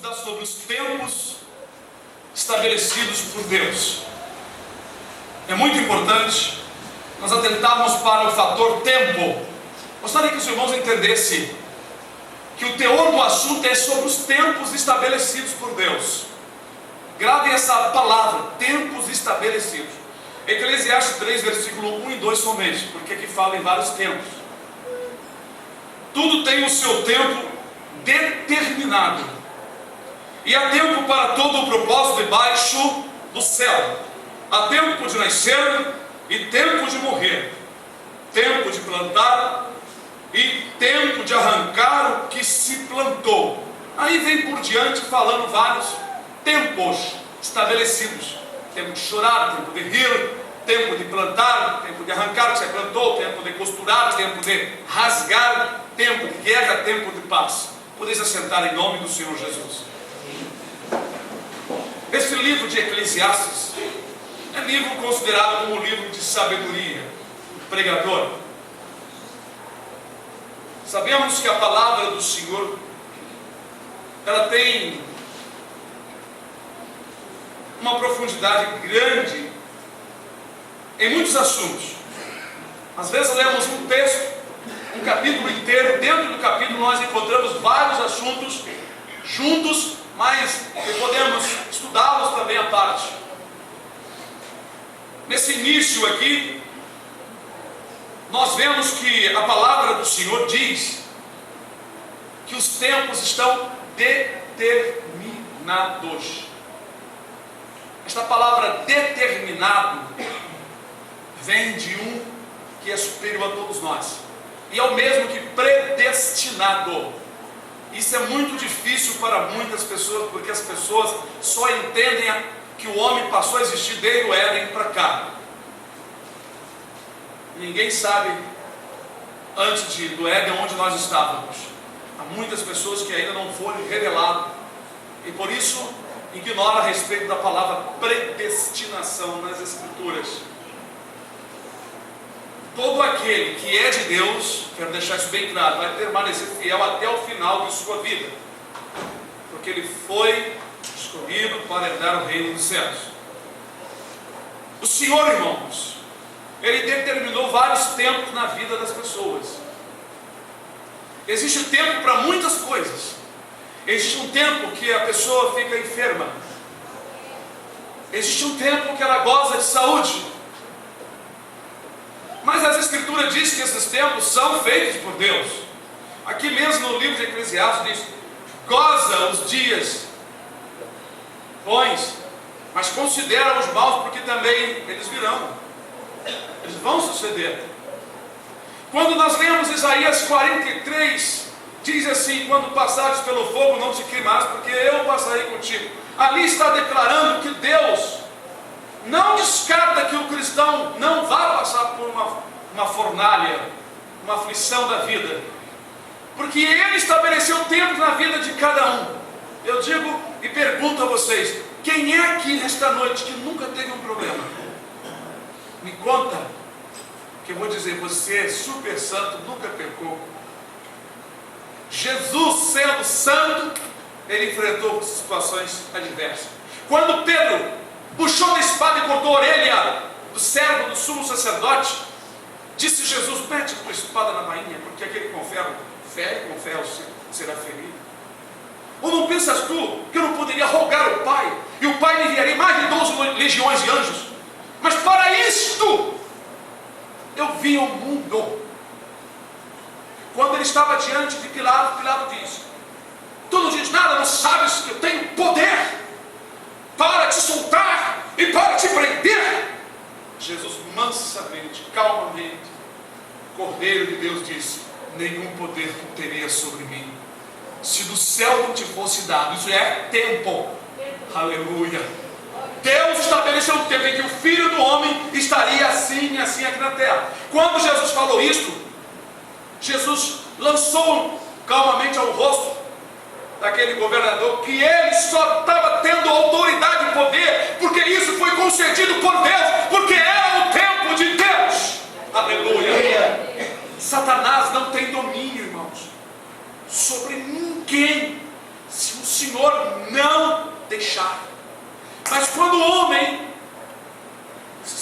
estudar sobre os tempos estabelecidos por Deus. É muito importante nós atentarmos para o fator tempo. Gostaria que os irmãos entendessem que o teor do assunto é sobre os tempos estabelecidos por Deus. Gravem essa palavra, tempos estabelecidos. Eclesiastes 3, versículo 1 e 2 somente, porque aqui fala em vários tempos. Tudo tem o seu tempo determinado, e há tempo para todo o propósito debaixo do céu. Há tempo de nascer e tempo de morrer, tempo de plantar e tempo de arrancar o que se plantou. Aí vem por diante falando vários tempos estabelecidos: tempo de chorar, tempo de rir, tempo de plantar, tempo de arrancar o que você plantou, tempo de costurar, tempo de rasgar, tempo de guerra, tempo de paz. Podeis assentar em nome do Senhor Jesus. Esse livro de Eclesiastes é livro considerado como um livro de sabedoria, pregador. Sabemos que a palavra do Senhor, ela tem uma profundidade grande em muitos assuntos. Às vezes lemos um texto, um capítulo inteiro, dentro do capítulo nós encontramos vários assuntos juntos, mas podemos estudá-los também à parte. Nesse início aqui, nós vemos que a palavra do Senhor diz que os tempos estão determinados. Esta palavra determinado vem de um que é superior a todos nós, e é o mesmo que predestinado. Isso é muito difícil para muitas pessoas, porque as pessoas só entendem que o homem passou a existir desde o Éden para cá. Ninguém sabe antes do Éden onde nós estávamos. Há muitas pessoas que ainda não foram reveladas, e por isso ignora a respeito da palavra predestinação nas Escrituras. Todo aquele que é de Deus, quero deixar isso bem claro, vai permanecer fiel até o final de sua vida, porque ele foi escolhido para herdar o reino dos céus. O Senhor, irmãos, ele determinou vários tempos na vida das pessoas. Existe tempo para muitas coisas. Existe um tempo que a pessoa fica enferma. Existe um tempo que ela goza de saúde. Mas as Escrituras dizem que esses tempos são feitos por Deus. Aqui mesmo no livro de Eclesiastes diz: goza os dias bons, mas considera os maus, porque também eles virão. Eles vão suceder. Quando nós lemos Isaías 43, diz assim: quando passares pelo fogo, não te queimarás, porque eu passarei contigo. Ali está declarando que Deus não descarta que o cristão não vá passar por uma fornalha, uma aflição da vida, porque Ele estabeleceu tempos na vida de cada um. Eu digo e pergunto a vocês: quem é aqui nesta noite que nunca teve um problema? Me conta, que eu vou dizer: você é super santo, nunca pecou. Jesus, sendo santo, ele enfrentou situações adversas. Quando Pedro puxou a espada e cortou a orelha do servo do sumo sacerdote, disse Jesus: mete a tua espada na bainha, porque aquele com ferro fere, com ferro será ferido. Ou não pensas tu que eu não poderia rogar ao Pai, e o Pai me enviaria mais de 12 legiões de anjos? Mas para isto eu vim ao mundo. Quando ele estava diante de Pilato, Pilato disse: tu não diz nada, não sabes que eu tenho poder para te soltar e para te prender? Jesus mansamente, calmamente, Cordeiro de Deus, disse: nenhum poder tu teria sobre mim, se do céu não te fosse dado. Isso é tempo. Aleluia. Deus estabeleceu um tempo em que o Filho do Homem estaria assim e assim aqui na terra. Quando Jesus falou isto, Jesus lançou calmamente ao rosto daquele governador que ele só estava tendo autoridade e poder porque isso foi concedido por Deus, porque era o tempo de Deus. Aleluia. Satanás não tem domínio, irmãos, sobre ninguém, se o Senhor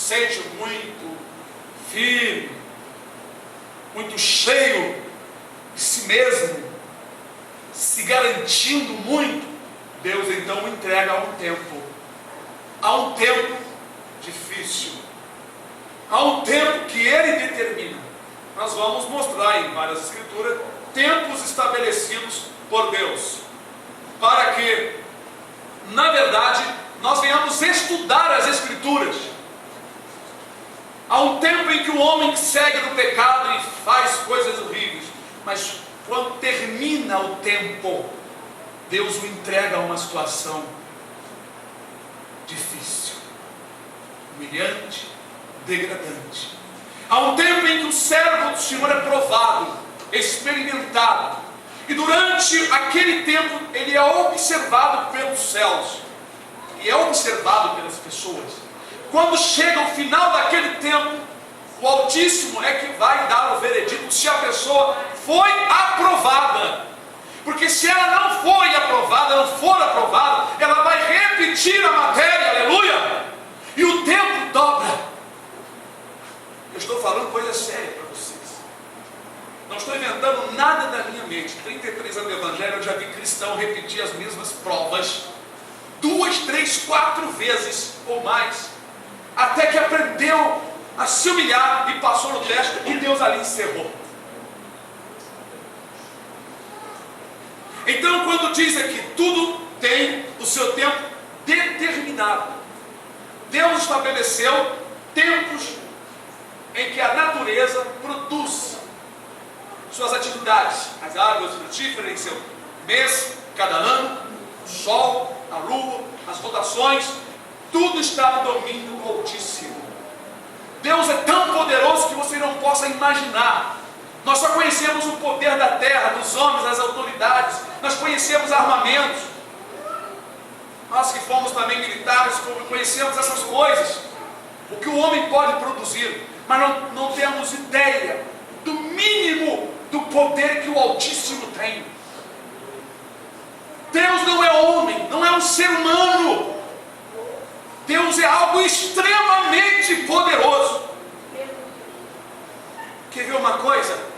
sente muito firme, muito cheio de si mesmo, se garantindo muito, Deus então o entrega a um tempo difícil, a um tempo que Ele determina. Nós vamos mostrar em várias escrituras tempos estabelecidos por Deus, para que, na verdade, nós venhamos estudar as escrituras. Há um tempo em que o homem segue no pecado e faz coisas horríveis, mas quando termina o tempo, Deus o entrega a uma situação difícil, humilhante, degradante. Há um tempo em que o servo do Senhor é provado, experimentado, e durante aquele tempo ele é observado pelos céus e é observado pelas pessoas. Quando chega o final daquele tempo, o Altíssimo é que vai dar o veredito se a pessoa foi aprovada. Porque se ela não foi aprovada, não for aprovada, ela vai repetir a matéria, aleluia, e o tempo dobra. Eu estou falando coisa séria para vocês. Não estou inventando nada da minha mente. 33 anos de evangelho, eu já vi cristão repetir as mesmas provas 2, 3, 4 vezes ou mais, até que aprendeu a se humilhar e passou no teste, e Deus ali encerrou. Então, quando diz aqui, tudo tem o seu tempo determinado. Deus estabeleceu tempos em que a natureza produz suas atividades. As árvores frutíferas em seu mês, cada ano, o sol, a lua, as rotações, tudo está no domínio do Altíssimo. Deus é tão poderoso que você não possa imaginar. Nós só conhecemos o poder da terra, dos homens, das autoridades. Nós conhecemos armamentos. Nós que fomos também militares, conhecemos essas coisas. O que o homem pode produzir. Mas não temos ideia do mínimo do poder que o Altíssimo tem. Deus não é homem, não é um ser humano. Deus é algo extremamente poderoso. Quer ver uma coisa?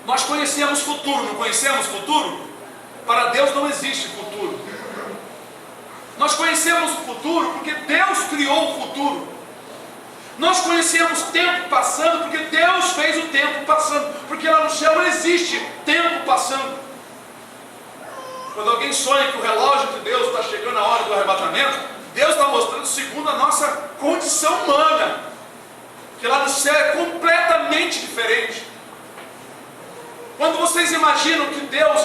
Nós conhecemos futuro, não conhecemos futuro? Para Deus não existe futuro. Nós conhecemos o futuro porque Deus criou o futuro. Nós conhecemos tempo passando porque Deus fez o tempo passando. Porque lá no céu não existe tempo passando. Quando alguém sonha que o relógio de Deus está chegando a hora do arrebatamento, Deus está mostrando segundo a nossa condição humana, que lá no céu é completamente diferente. Quando vocês imaginam que Deus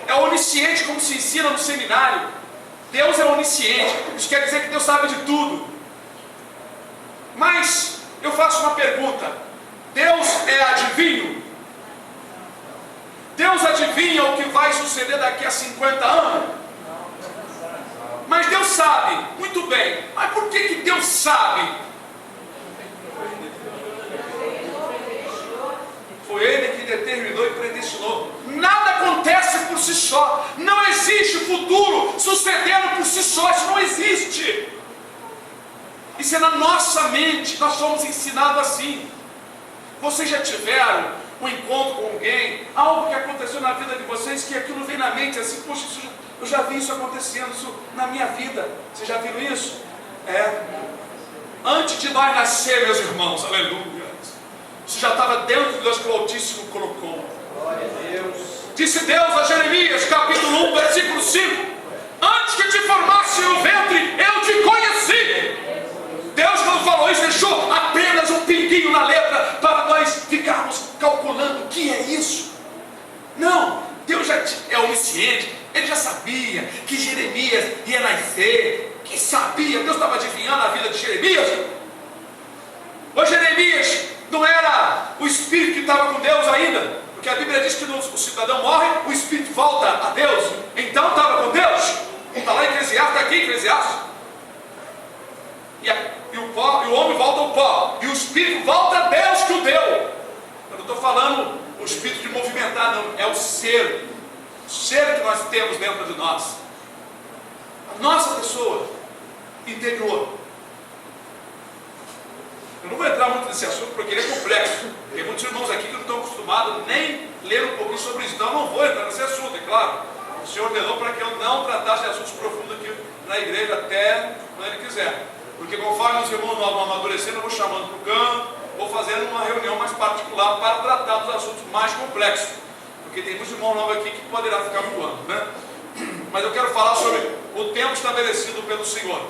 é onisciente, como se ensina no seminário, Deus é onisciente, isso quer dizer que Deus sabe de tudo. Mas eu faço uma pergunta: Deus é adivinho? Deus adivinha o que vai suceder daqui a 50 anos? Mas Deus sabe, muito bem. Mas por que Deus sabe? Foi Ele que determinou e predestinou. Nada acontece por si só. Não existe futuro sucedendo por si só. Isso não existe. Isso é na nossa mente. Nós somos ensinados assim. Vocês já tiveram um encontro com alguém, algo que aconteceu na vida de vocês, que aquilo vem na mente assim: poxa, eu já vi isso acontecendo, isso na minha vida. Vocês já viram isso? Antes de nós nascer, meus irmãos, aleluia, isso já estava dentro de Deus, que o Altíssimo colocou. Glória a Deus. Disse Deus a Jeremias, capítulo 1, versículo 5: antes que te formasse no ventre, eu te conheci. Deus, quando falou isso, deixou apenas um pinguinho na letra para nós ficarmos calculando o que é isso. Não, Deus já é onisciente. Ele já sabia que Jeremias ia nascer. Que sabia? Deus estava adivinhando a vida de Jeremias. Ô Jeremias, não era o espírito que estava com Deus ainda? Porque a Bíblia diz que o cidadão morre, o espírito volta a Deus. Então estava com Deus. Está lá em Eclesiastes, está aqui em Eclesiastes. E o homem volta ao pó, e o espírito volta a Deus que o deu. Eu não estou falando o espírito de movimentar, não. É o ser que nós temos dentro de nós, a nossa pessoa interior. Eu não vou entrar muito nesse assunto porque ele é complexo. Tem muitos irmãos aqui que não estão acostumados nem ler um pouquinho sobre isso. Então eu não vou entrar nesse assunto, é claro. O Senhor ordenou para que eu não tratasse de assuntos profundos aqui na igreja até quando Ele quiser. Porque conforme os irmãos vão amadurecendo, eu vou chamando para o canto, vou fazendo uma reunião mais particular para tratar dos assuntos mais complexos. Porque tem muitos irmãos novos aqui que poderá ficar voando, né? Mas eu quero falar sobre o tempo estabelecido pelo Senhor.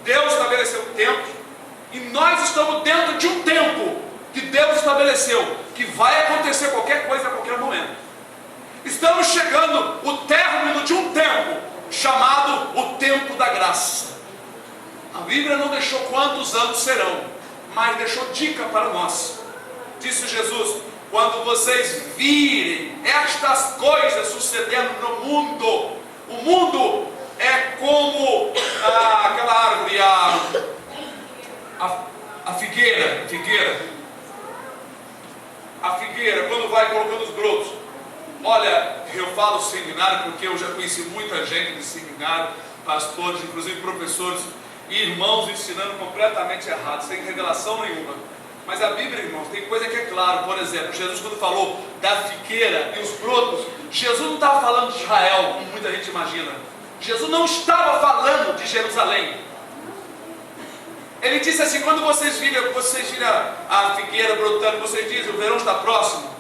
Deus estabeleceu tempos e nós estamos dentro de um tempo que Deus estabeleceu, que vai acontecer qualquer coisa a qualquer momento. Estamos chegando o término de um tempo chamado o tempo da graça. A Bíblia não deixou quantos anos serão, mas deixou dica para nós. Disse Jesus: quando vocês virem estas coisas sucedendo no mundo, o mundo é como aquela árvore, a figueira, quando vai colocando os brotos. Olha, eu falo seminário porque eu já conheci muita gente de seminário, pastores, inclusive professores e irmãos ensinando completamente errado, sem revelação nenhuma. Mas a Bíblia, irmãos, tem coisa que é claro. Por exemplo, Jesus, quando falou da figueira e os brotos, Jesus não estava falando de Israel, como muita gente imagina. Jesus não estava falando de Jerusalém. Ele disse assim: quando vocês viram a figueira brotando, vocês dizem, o verão está próximo.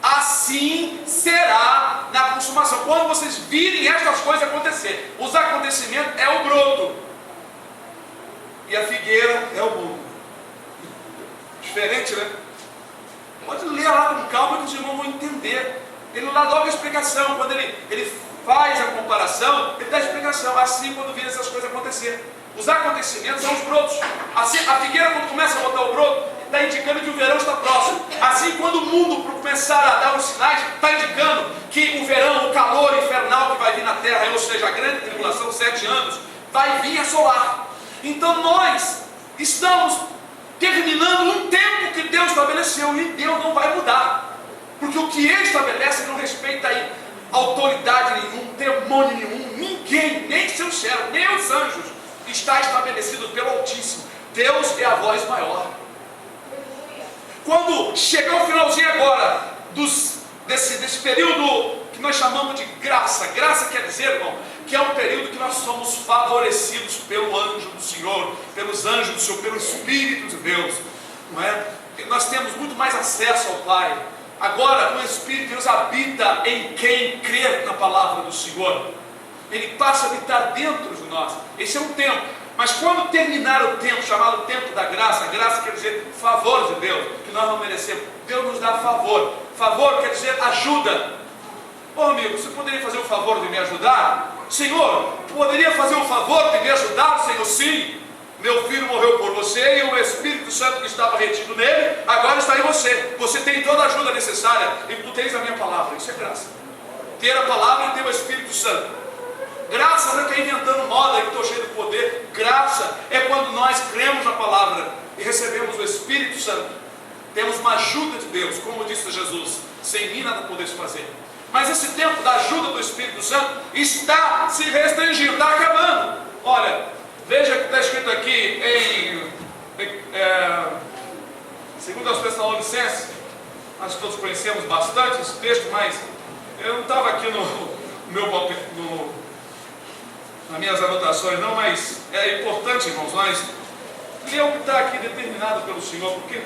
Assim será na consumação. Quando vocês virem estas coisas acontecer, os acontecimentos é o broto e a figueira é o mundo. Diferente, né? Pode ler lá com calma que os irmãos vão entender. Ele dá logo a explicação. Quando ele faz a comparação, ele dá a explicação. Assim, quando vir essas coisas acontecer, os acontecimentos são os brotos. Assim, a figueira, quando começa a botar o broto, está indicando que o verão está próximo. Assim, quando o mundo começar a dar os sinais, está indicando que o verão, o calor infernal que vai vir na terra, ou seja, a grande tribulação, 7 anos, vai vir assolar. Então nós estamos terminando um tempo que Deus estabeleceu, e Deus não vai mudar, porque o que Ele estabelece não respeita aí autoridade nenhuma, demônio nenhum, ninguém, nem seus servos, nem os anjos. Está estabelecido pelo Altíssimo. Deus é a voz maior. Quando chegar o finalzinho agora desse período que nós chamamos de graça, graça quer dizer, irmão, que é um período que nós somos favorecidos pelo anjo do Senhor, pelos anjos do Senhor, pelo Espírito de Deus, não é? E nós temos muito mais acesso ao Pai. Agora o Espírito de Deus habita em quem crer na palavra do Senhor. Ele passa a habitar dentro de nós. Esse é um tempo. Mas quando terminar o tempo, chamado tempo da graça, graça quer dizer favor de Deus, que nós não merecemos. Deus nos dá favor. Favor quer dizer ajuda. Ô amigo, você poderia fazer o favor de me ajudar? Senhor, poderia fazer o favor de me ajudar, Senhor? Sim. Meu filho morreu por você e o Espírito Santo que estava retido nele, agora está em você. Você tem toda a ajuda necessária e tu tens a minha palavra. Isso é graça. Ter a palavra e ter o Espírito Santo. Graça não é que é inventando moda, que estou cheio de poder. Graça é quando nós cremos na palavra e recebemos o Espírito Santo. Temos uma ajuda de Deus, como disse Jesus: sem mim nada podeis fazer. Mas esse tempo da ajuda do Espírito Santo está se restringindo, está acabando. Olha, veja que está escrito aqui em 2 Tessalonicenses. Nós todos conhecemos bastante esse texto, mas eu não estava aqui nas minhas anotações não, mas é importante, irmãos, nós ler o que está aqui determinado pelo Senhor, porque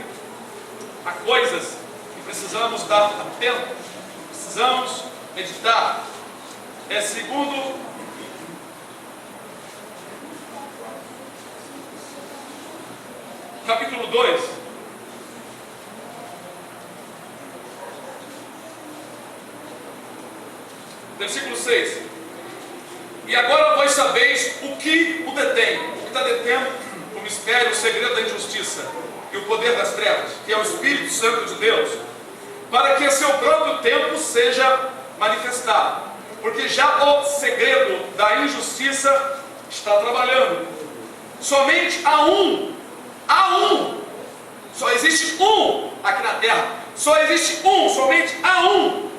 há coisas que precisamos dar atento, precisamos meditar. É segundo capítulo 2, versículo 6. E agora vós sabeis o que o detém, o que está detendo o mistério, o segredo da injustiça e o poder das trevas, que é o Espírito Santo de Deus, para que a seu próprio tempo seja manifestado, porque já o segredo da injustiça está trabalhando. Somente há um, só existe um aqui na terra, só existe um, somente há um.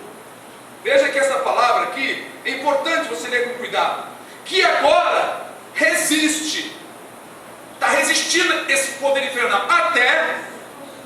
Veja que essa palavra aqui é importante você ler com cuidado, que agora resiste, está resistindo esse poder infernal, até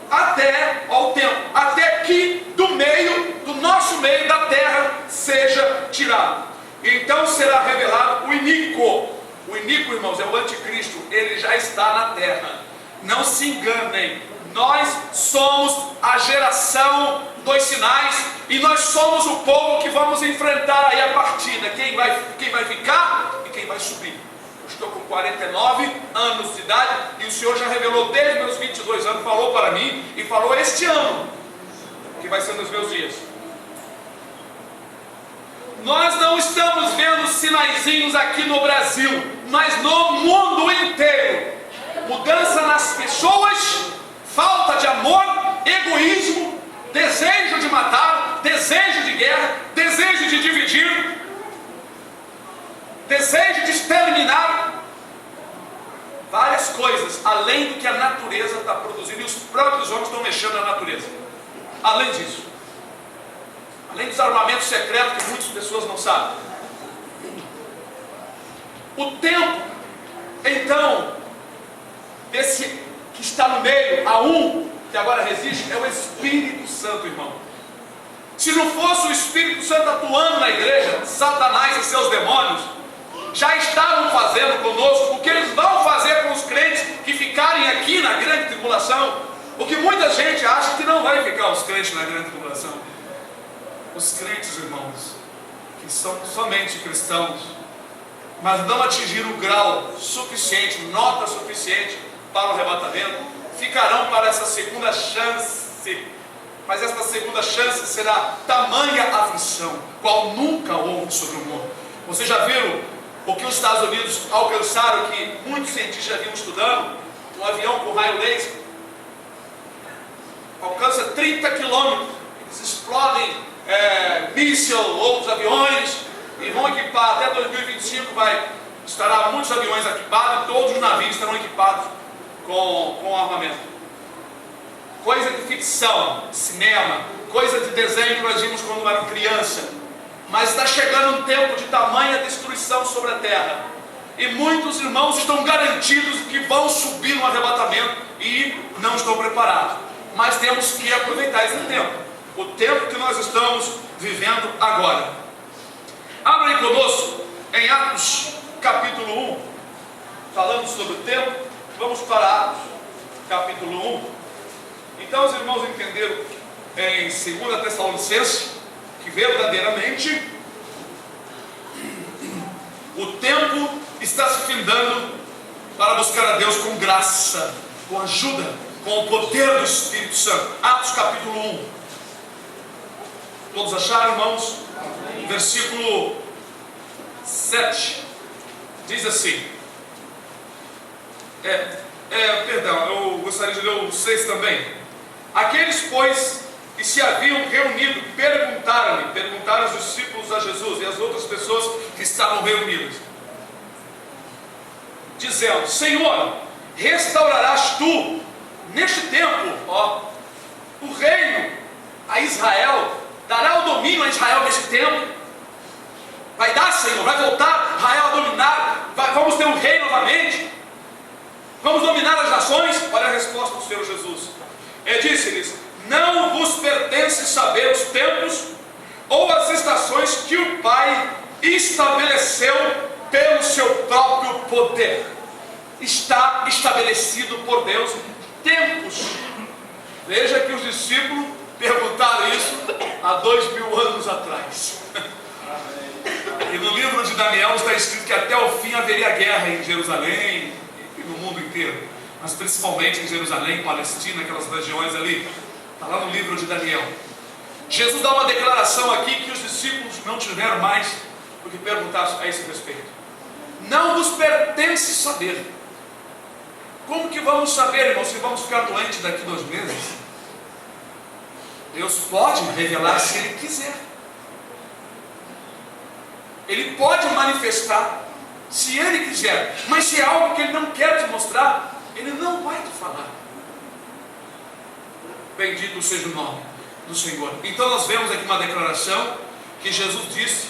até ao tempo, até que do nosso meio da terra seja tirado. Então será revelado o iníquo. O iníquo, irmãos, é o anticristo. Ele já está na terra. Não se enganem. Nós somos a geração dos sinais e nós somos o povo que vamos enfrentar aí a partida. Quem vai ficar e quem vai subir. Eu estou com 49 anos de idade e o Senhor já revelou desde meus 22 anos, falou para mim e falou este ano, que vai ser nos meus dias. Nós não estamos vendo sinaizinhos aqui no Brasil, mas no mundo inteiro. Mudança nas pessoas, falta de amor, egoísmo, desejo de matar, desejo de guerra, desejo de dividir, desejo de exterminar. Várias coisas, além do que a natureza está produzindo, e os próprios homens estão mexendo na natureza. Além disso, além dos armamentos secretos que muitas pessoas não sabem. O tempo, então, desse que está no meio, a um que agora resiste, é o Espírito Santo, irmão. Se não fosse o Espírito Santo atuando na igreja, Satanás e seus demônios já estavam fazendo conosco o que eles vão fazer com os crentes que ficarem aqui na grande tribulação. O que muita gente acha que não vai ficar os crentes na grande tribulação. Os crentes, irmãos, que são somente cristãos, mas não atingiram o grau suficiente, nota suficiente para o arrebatamento, ficarão para essa segunda chance. Mas esta segunda chance será tamanha aflição, qual nunca houve sobre o mundo. Vocês já viram o que os Estados Unidos alcançaram, que muitos cientistas já vinham estudando? Um avião com raio laser alcança 30 quilômetros. Eles explodem míssil, outros aviões, e vão equipar até 2025, estará muitos aviões equipados, e todos os navios estarão equipados com armamento. Coisa de ficção, cinema, coisa de desenho que nós vimos quando era criança. Mas está chegando um tempo de tamanha destruição sobre a terra, e muitos irmãos estão garantidos que vão subir no arrebatamento e não estão preparados. Mas temos que aproveitar esse tempo, o tempo que nós estamos vivendo agora. Abra aí conosco em Atos capítulo 1, falando sobre o tempo. Vamos para Atos capítulo 1. Então os irmãos entenderam em 2 Tessalonicenses que verdadeiramente o tempo está se findando para buscar a Deus com graça, com ajuda, com o poder do Espírito Santo. Atos capítulo 1. Todos acharam, irmãos? Versículo 7 diz assim, eu gostaria de ler o 6 também. Aqueles, pois, que se haviam reunido, perguntaram os discípulos a Jesus e as outras pessoas que estavam reunidas, dizendo: Senhor, restaurarás tu neste tempo, o reino a Israel? Dará o domínio a Israel neste tempo? Vai dar, Senhor? Vai voltar Israel a dominar? Vamos ter um rei novamente? Vamos dominar as nações? Olha a resposta do Senhor Jesus. Ele disse-lhes: não vos pertence saber os tempos ou as estações que o Pai estabeleceu pelo seu próprio poder. Está estabelecido por Deus tempos. Veja que os discípulos perguntaram isso há 2000 anos atrás. E no livro de Daniel está escrito que até o fim haveria guerra em Jerusalém e no mundo inteiro, mas principalmente em Jerusalém, Palestina, aquelas regiões ali. Está lá no livro de Daniel. Jesus dá uma declaração aqui que os discípulos não tiveram mais o que perguntar a esse respeito. Não vos pertence saber. Como que vamos saber, irmão, se vamos ficar doentes daqui 2 meses? Deus pode revelar se Ele quiser. Ele pode manifestar se Ele quiser. Mas se é algo que Ele não quer te mostrar, Ele não vai te falar. Bendito seja o nome do Senhor. Então nós vemos aqui uma declaração que Jesus disse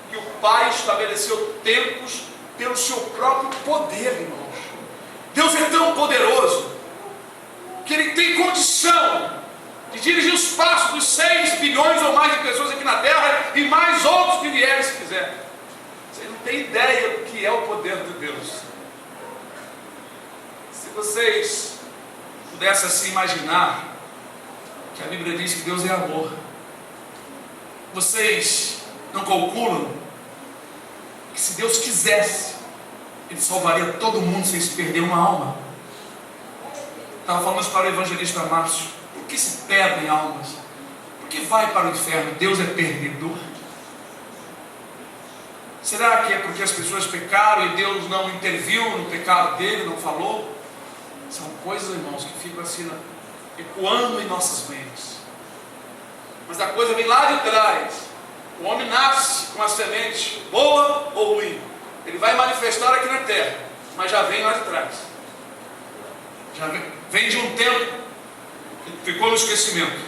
que o Pai estabeleceu tempos pelo seu próprio poder, irmãos. Deus é tão poderoso que ele tem condição de dirigir os passos dos 6 bilhões ou mais de pessoas aqui na terra e mais outros que vierem se quiser. Vocês não têm ideia do que é o poder de Deus. Se vocês pudessem assim imaginar que a Bíblia diz que Deus é amor, vocês não calculam que se Deus quisesse, Ele salvaria todo mundo sem se perder uma alma? Estava falando isso para o evangelista Márcio. Por que se perdem almas? Por que vai para o inferno? Deus é perdedor? Será que é porque as pessoas pecaram e Deus não interviu no pecado dele, não falou? São coisas, irmãos, que ficam assim, ecoando em nossas mentes. Mas a coisa vem lá de trás. O homem nasce com uma semente boa ou ruim. Ele vai manifestar aqui na terra, mas já vem lá de trás. Já vem de um tempo que ficou no esquecimento.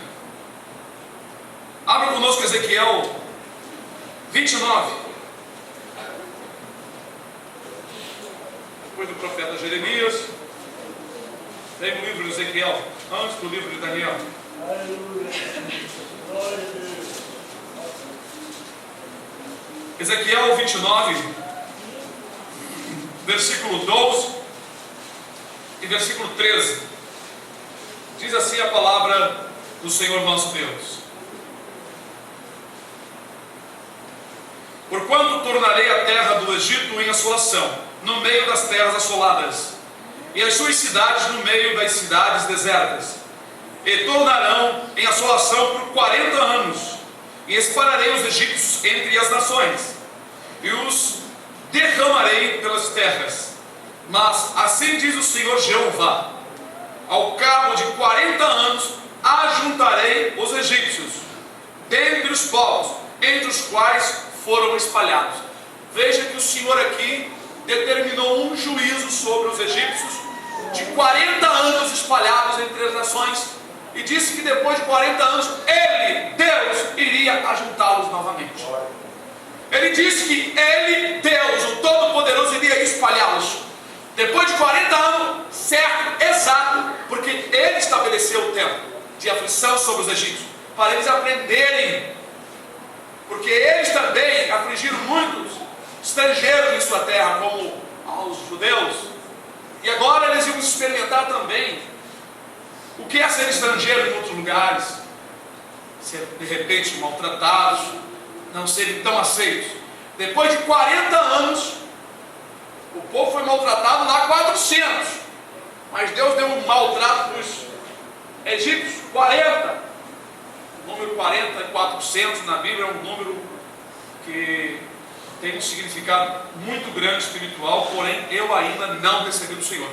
Abre conosco Ezequiel 29. Depois do profeta Jeremias, vem o livro de Ezequiel, antes do livro de Daniel. Ezequiel 29, versículo 12 e versículo 13. Diz assim a palavra do Senhor nosso Deus: Porquanto tornarei a terra do Egito em assolação, no meio das terras assoladas, e as suas cidades no meio das cidades desertas, e tornarão em assolação por 40 anos, e espalharei os egípcios entre as nações, e os derramarei pelas terras. Mas assim diz o Senhor Jeová: ao cabo de 40 anos ajuntarei os egípcios dentre os povos entre os quais foram espalhados. Veja que o Senhor aqui determinou um juízo sobre os egípcios de 40 anos espalhados entre as nações, e disse que depois de 40 anos Ele, Deus, iria ajuntá-los novamente. Ele disse que Ele, Deus, o Todo-Poderoso, iria espalhá-los depois de 40 anos, certo, exato, porque Ele estabeleceu o tempo de aflição sobre os egípcios, para eles aprenderem, porque eles também afligiram muitos estrangeiros em sua terra, como aos judeus, e agora eles iam experimentar também o que é ser estrangeiro em outros lugares, ser de repente maltratados, não serem tão aceitos. Depois de 40 anos, o povo foi maltratado lá 400, mas Deus deu um maltrato para os egípcios, 40. O número 40 e 400 na Bíblia é um número que tem um significado muito grande espiritual, porém eu ainda não recebi do Senhor.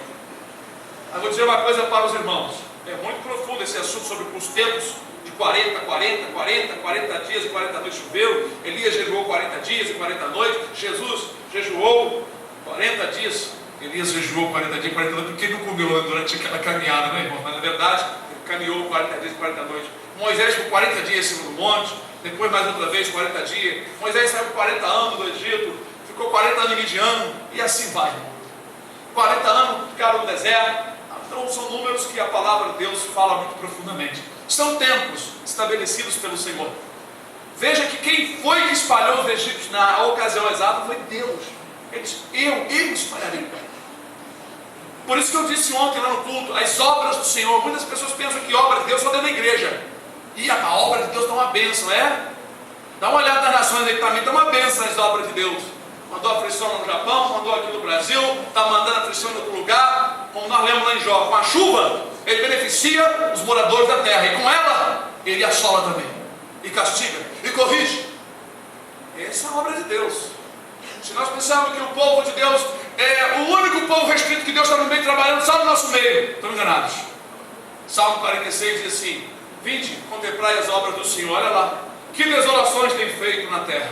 Eu vou dizer uma coisa para os irmãos, é muito profundo esse assunto sobre os tempos de 40 dias e 40 noites choveu. Elias jejuou 40 dias e 40 noites, Jesus jejuou 40 dias, Elias jejuou 40 dias e 40 noites, porque ele não comeu durante aquela caminhada, né, irmão? Mas na verdade, ele caminhou 40 dias e 40 noites. Moisés ficou 40 dias em cima do monte, depois mais outra vez 40 dias. Moisés saiu por 40 anos do Egito, ficou 40 anos em Midian, e assim vai. 40 anos ficaram no deserto. Então são números que a palavra de Deus fala muito profundamente. São tempos estabelecidos pelo Senhor. Veja que quem foi que espalhou os egípcios na ocasião exata foi Deus. Ele disse: eu espalharei. Por isso que eu disse ontem lá no culto, as obras do Senhor. Muitas pessoas pensam que obra de Deus só dentro da igreja. E a obra de Deus dá uma bênção, é? Dá uma olhada nas nações aí também, dá uma bênção as obras de Deus. Mandou aflição no Japão, mandou aqui no Brasil, está mandando aflição em outro lugar. Como nós lemos lá em Jó, com a chuva Ele beneficia os moradores da terra, e com ela Ele assola também, e castiga, e corrige. Essa é a obra de Deus. Se nós pensarmos que o povo de Deus é o único povo restrito que Deus está no meio trabalhando só no nosso meio, estamos enganados. Salmo 46 diz assim: vinde, contemplai as obras do Senhor. Olha lá, que desolações tem feito na terra.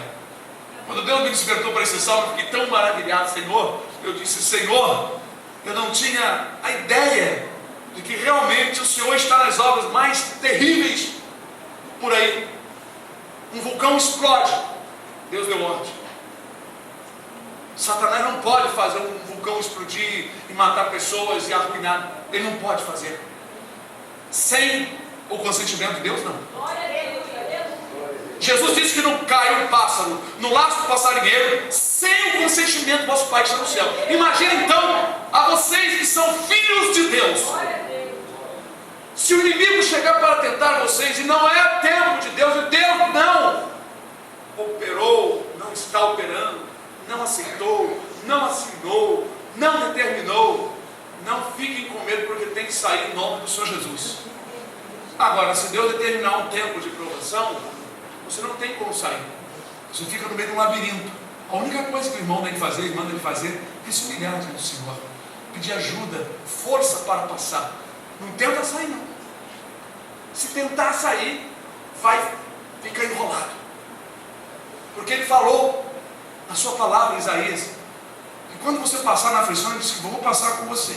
Quando Deus me despertou para esse salmo, eu fiquei tão maravilhado, Senhor. Eu disse: Senhor, eu não tinha a ideia de que realmente o Senhor está nas obras mais terríveis por aí. Um vulcão explode, Deus deu ordem. Satanás não pode fazer um vulcão explodir e matar pessoas e arruinar. Ele não pode fazer. sem o consentimento de Deus? Não. Jesus disse que não cai um pássaro no laço do passarinheiro sem o consentimento do vosso Pai que está no céu. Imagina então a vocês que são filhos de Deus. Se o inimigo chegar para tentar vocês e não é tempo de Deus, e Deus não operou, não está operando, não aceitou, não assinou, não determinou, não fiquem com medo, porque tem que sair em nome do Senhor Jesus. Agora, se Deus determinar um tempo de provação, você não tem como sair. Você fica no meio de um labirinto. A única coisa que o irmão tem que fazer, a irmã tem que fazer, é se humilhar diante do Senhor, pedir ajuda, força para passar. Não tenta sair, não. Se tentar sair, vai ficar enrolado. Porque ele falou na sua palavra, Isaías, que quando você passar na aflição, ele disse que vou passar com você.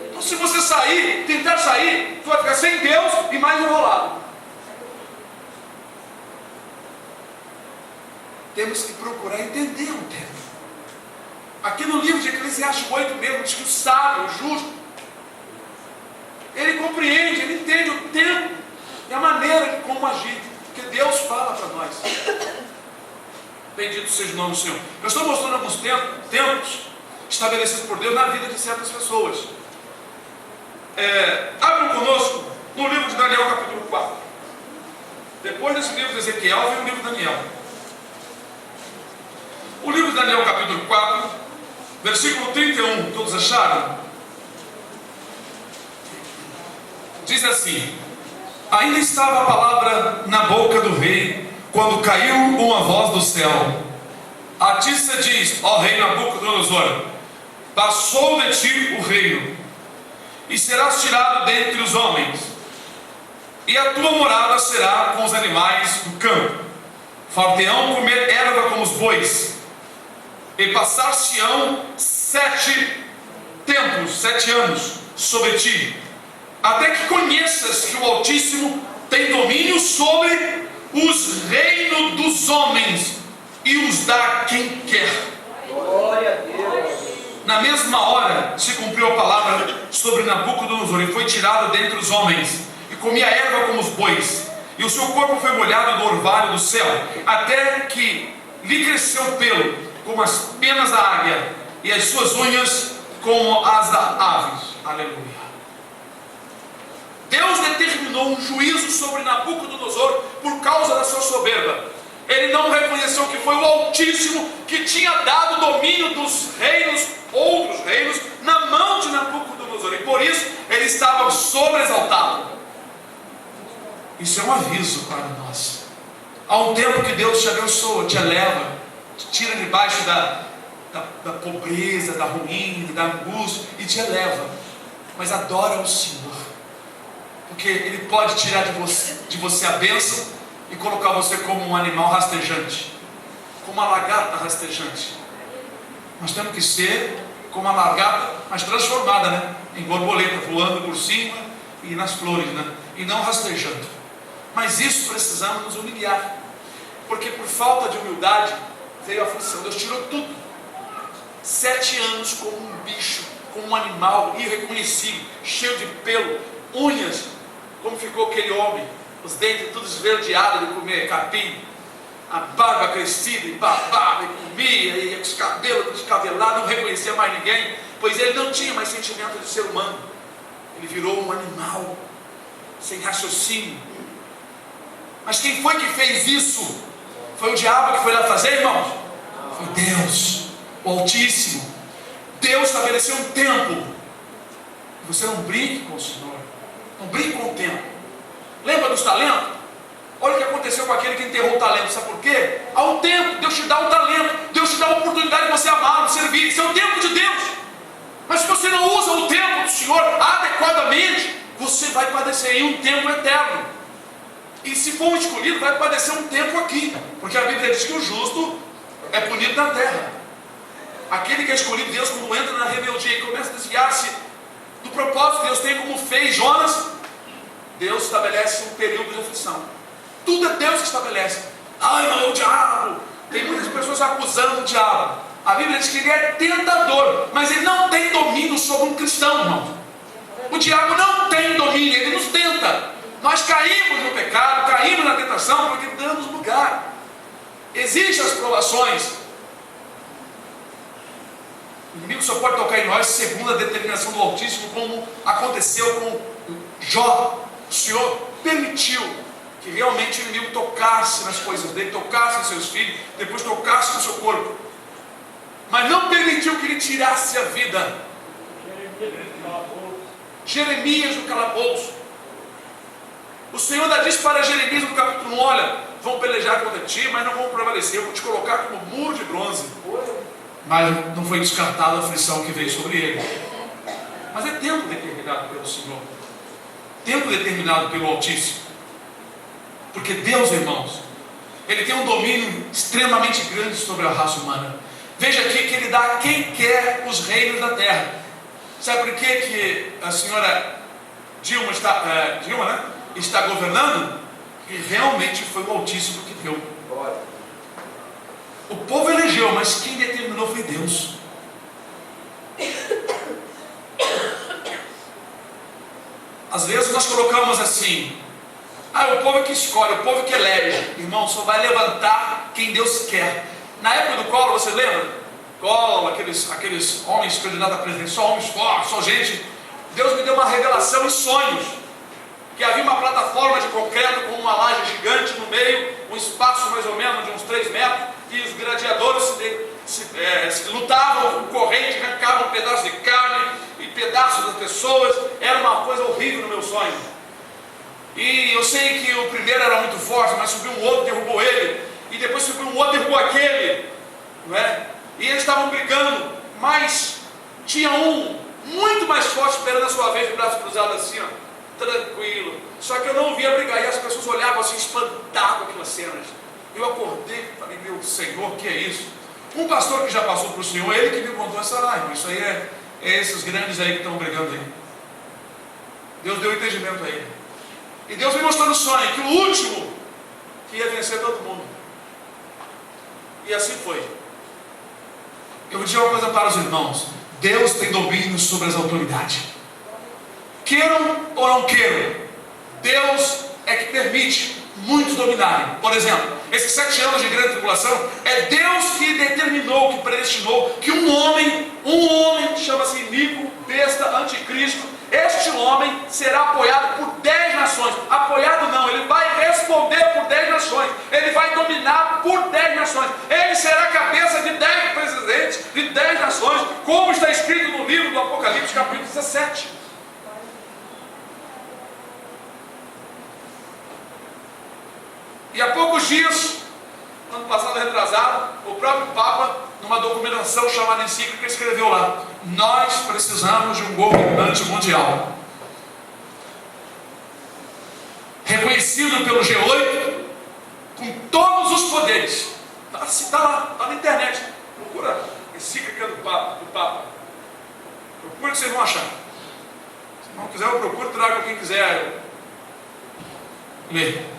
Então, se você sair, tentar sair, você vai ficar sem Deus e mais enrolado. Temos que procurar entender o tempo. Aqui no livro de Eclesiastes 8 mesmo, diz que o sábio, o justo, ele compreende, ele entende o tempo e a maneira de como agir, porque Deus fala para nós. Bendito seja o nome do Senhor. Eu estou mostrando alguns tempos estabelecidos por Deus na vida de certas pessoas. Abram conosco no livro de Daniel, capítulo 4. Depois desse livro de Ezequiel, vem o livro de Daniel. O livro de Daniel, capítulo 4, versículo 31, todos acharam? Diz assim: ainda estava a palavra na boca do rei, quando caiu uma voz do céu. A ti se diz, ó rei Nabucodonosor, passou de ti o reino, e serás tirado dentre os homens, e a tua morada será com os animais do campo. Far-te-ão comer erva como os bois, e passar-se-ão 7 tempos, 7 anos sobre ti, até que conheças que o Altíssimo tem domínio sobre os reinos dos homens e os dá a quem quer. Glória a Deus. Na mesma hora se cumpriu a palavra sobre Nabucodonosor, e foi tirado dentre os homens, e comia erva como os bois, e o seu corpo foi molhado do orvalho do céu, até que lhe cresceu o pelo como as penas da águia, e as suas unhas como as da aves. Aleluia. Deus determinou um juízo sobre Nabucodonosor por causa da sua soberba. Ele não reconheceu que foi o Altíssimo que tinha dado o domínio dos reinos, outros reinos, na mão de Nabucodonosor, e por isso ele estava sobreexaltado. Isso é um aviso para nós. Há um tempo que Deus te abençoa, te eleva, te tira debaixo da pobreza, da ruína, da angústia, e te eleva. Mas adora o Senhor, porque Ele pode tirar de você a bênção e colocar você como um animal rastejante, como uma lagarta rastejante. Nós temos que ser como uma lagarta, mas transformada, né? Em borboleta, voando por cima e nas flores, né? E não rastejando. Mas isso precisamos nos humilhar, porque por falta de humildade veio a aflição. Deus tirou tudo. 7 anos como um bicho, como um animal irreconhecível, cheio de pelo, unhas, como ficou aquele homem, os dentes todos esverdeados de comer capim, a barba crescida, e babava, e comia, e os cabelos descabelados, não reconhecia mais ninguém, pois ele não tinha mais sentimento de ser humano. Ele virou um animal, sem raciocínio. Mas quem foi que fez isso? Foi o diabo que foi lá fazer, irmãos? Foi Deus, o Altíssimo. Deus estabeleceu um tempo. Você não brinque com o Senhor, não brinque com o tempo. Lembra dos talentos? Olha o que aconteceu com aquele que enterrou o talento. Sabe por quê? Há um tempo, Deus te dá um talento, Deus te dá a oportunidade de você amar, de servir. Isso é o tempo de Deus. Mas se você não usa o tempo do Senhor adequadamente, você vai padecer em um tempo eterno. E se for um escolhido, vai padecer um tempo aqui, porque a Bíblia diz que o justo é punido na terra. Aquele que é escolhido, Deus, quando entra na rebeldia e começa a desviar-se do propósito que Deus tem, como fez Jonas, Deus estabelece um período de aflição. Tudo é Deus que estabelece. Ai, não é o diabo. Tem muitas pessoas acusando o diabo. A Bíblia diz que ele é tentador, mas ele não tem domínio sobre um cristão, irmão. O diabo não tem domínio, ele nos tenta. Nós caímos no pecado, caímos na tentação, porque damos lugar. Existem as provações. O inimigo só pode tocar em nós segundo a determinação do Altíssimo, como aconteceu com Jó. O Senhor permitiu que realmente o inimigo tocasse nas coisas dele, tocasse nos seus filhos, depois tocasse no seu corpo. Mas não permitiu que ele tirasse a vida. Jeremias no calabouço. O Senhor ainda disse para Jeremias no capítulo 1: olha, vão pelejar contra ti, mas não vão prevalecer, eu vou te colocar como muro de bronze. Mas não foi descartada a aflição que veio sobre ele. Mas é tempo determinado pelo Senhor, tempo determinado pelo Altíssimo. Porque Deus, irmãos, Ele tem um domínio extremamente grande sobre a raça humana. Veja aqui que Ele dá a quem quer os reinos da terra. Sabe por que a senhora Dilma está governando? E realmente foi o Altíssimo que deu. O povo elegeu, mas quem determinou foi Deus. Às vezes nós colocamos assim: o povo é que escolhe, o povo é que elege. Irmão, só vai levantar quem Deus quer. Na época do Collor, você lembra? Collor, aqueles homens candidatos a presidente, só homens fortes, só gente. Deus me deu uma revelação em sonhos, que havia uma plataforma de concreto com uma laje gigante no meio, um espaço mais ou menos de uns 3 metros, e os gladiadores se lutavam com corrente, arrancavam pedaços de carne e pedaços das pessoas. Era uma coisa horrível no meu sonho. E eu sei que o primeiro era muito forte, mas subiu um outro, derrubou ele, e depois subiu um outro, derrubou aquele, não é? E eles estavam brigando, mas tinha um muito mais forte esperando a sua vez, de braços cruzados assim, ó, tranquilo. Só que eu não via brigar, e as pessoas olhavam assim, espantadas com aquelas cenas. Eu acordei e falei: meu Senhor, que é isso? Um pastor que já passou para o Senhor, ele que me contou essa live. Isso aí é esses grandes aí que estão brigando aí. Deus deu entendimento a ele. E Deus me mostrou no sonho que o último que ia vencer todo mundo. E assim foi. Eu vou dizer uma coisa para os irmãos: Deus tem domínio sobre as autoridades. Queiram ou não queiram, Deus é que permite muitos dominarem. Por exemplo, esses 7 anos de grande tribulação, é Deus que determinou, que predestinou que um homem, chama-se Nico, besta, anticristo, este homem será apoiado por 10 nações. Apoiado não, ele vai responder por 10 nações. Ele vai dominar por 10 nações. Ele será cabeça de 10 presidentes, de 10 nações, como está escrito no livro do Apocalipse, capítulo 17. E há poucos dias, ano passado retrasado, o próprio Papa, numa documentação chamada encíclica, escreveu lá: nós precisamos de um governante mundial, reconhecido pelo G8, com todos os poderes. Está lá, está na internet. Procura encíclica do Papa. Procura que vocês vão achar. Se não quiser, eu procuro, trago quem quiser ler.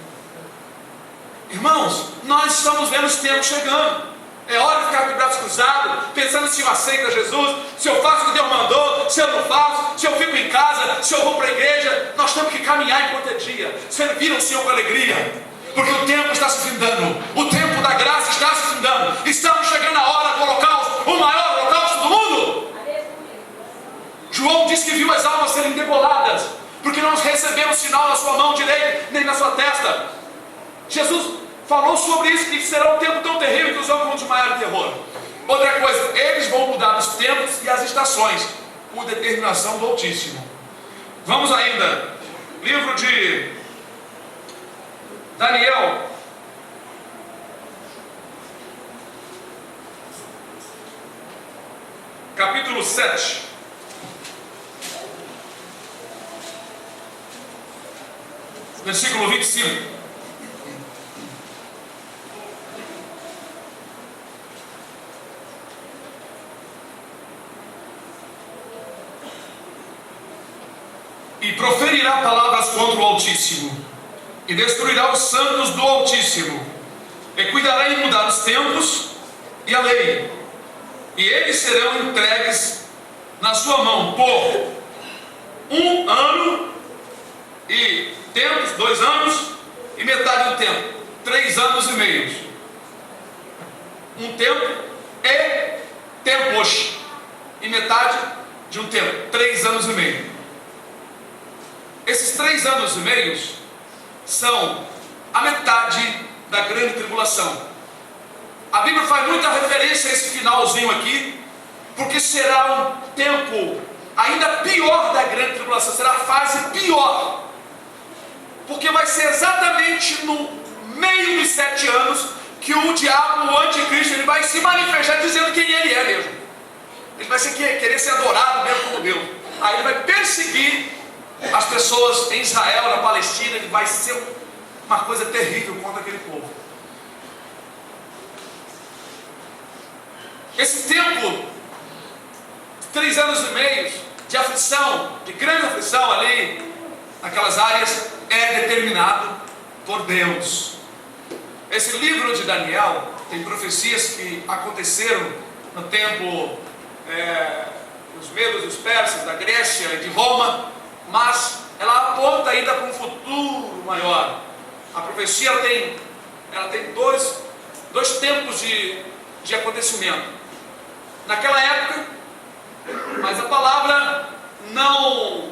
Irmãos, nós estamos vendo os tempos chegando. É hora de ficar de braços cruzados, pensando se eu aceito Jesus, se eu faço o que Deus mandou, se eu não faço, se eu fico em casa, se eu vou para a igreja. Nós temos que caminhar enquanto é dia, servir ao Senhor com alegria, porque o tempo está se findando, o tempo da graça está se findando. Estamos chegando a hora do holocausto, o maior holocausto do mundo. João disse que viu as almas serem degoladas, porque não recebemos sinal na sua mão direita, nem na sua testa. Jesus falou sobre isso, que será um tempo tão terrível que os homens vão desmaiar de terror. Outra coisa, eles vão mudar os tempos e as estações, por determinação do Altíssimo. Vamos ainda, livro de Daniel, capítulo 7. Versículo 25. E proferirá palavras contra o Altíssimo, e destruirá os santos do Altíssimo, e cuidará em mudar os tempos e a lei, e eles serão entregues na sua mão por 1 ano e tempo, 2 anos, e metade do tempo, 3 anos e meio. Um tempo e tempos, e metade de um tempo, 3 anos e meio. Esses 3 anos e meio são a metade da grande tribulação. A Bíblia faz muita referência a esse finalzinho aqui, porque será um tempo ainda pior da grande tribulação, será a fase pior, porque vai ser exatamente no meio dos 7 anos que o diabo, o anticristo, ele vai se manifestar dizendo quem ele é mesmo. Ele vai querer ser adorado mesmo como Deus. Aí ele vai perseguir as pessoas em Israel, na Palestina. Ele vai ser uma coisa terrível contra aquele povo. Esse tempo, 3 anos e meio de aflição, de grande aflição ali, naquelas áreas, é determinado por Deus. Esse livro de Daniel tem profecias que aconteceram no tempo dos medos, dos persas, da Grécia e de Roma, mas ela aponta ainda para um futuro maior. A profecia ela tem dois tempos de acontecimento. Naquela época, mas a palavra não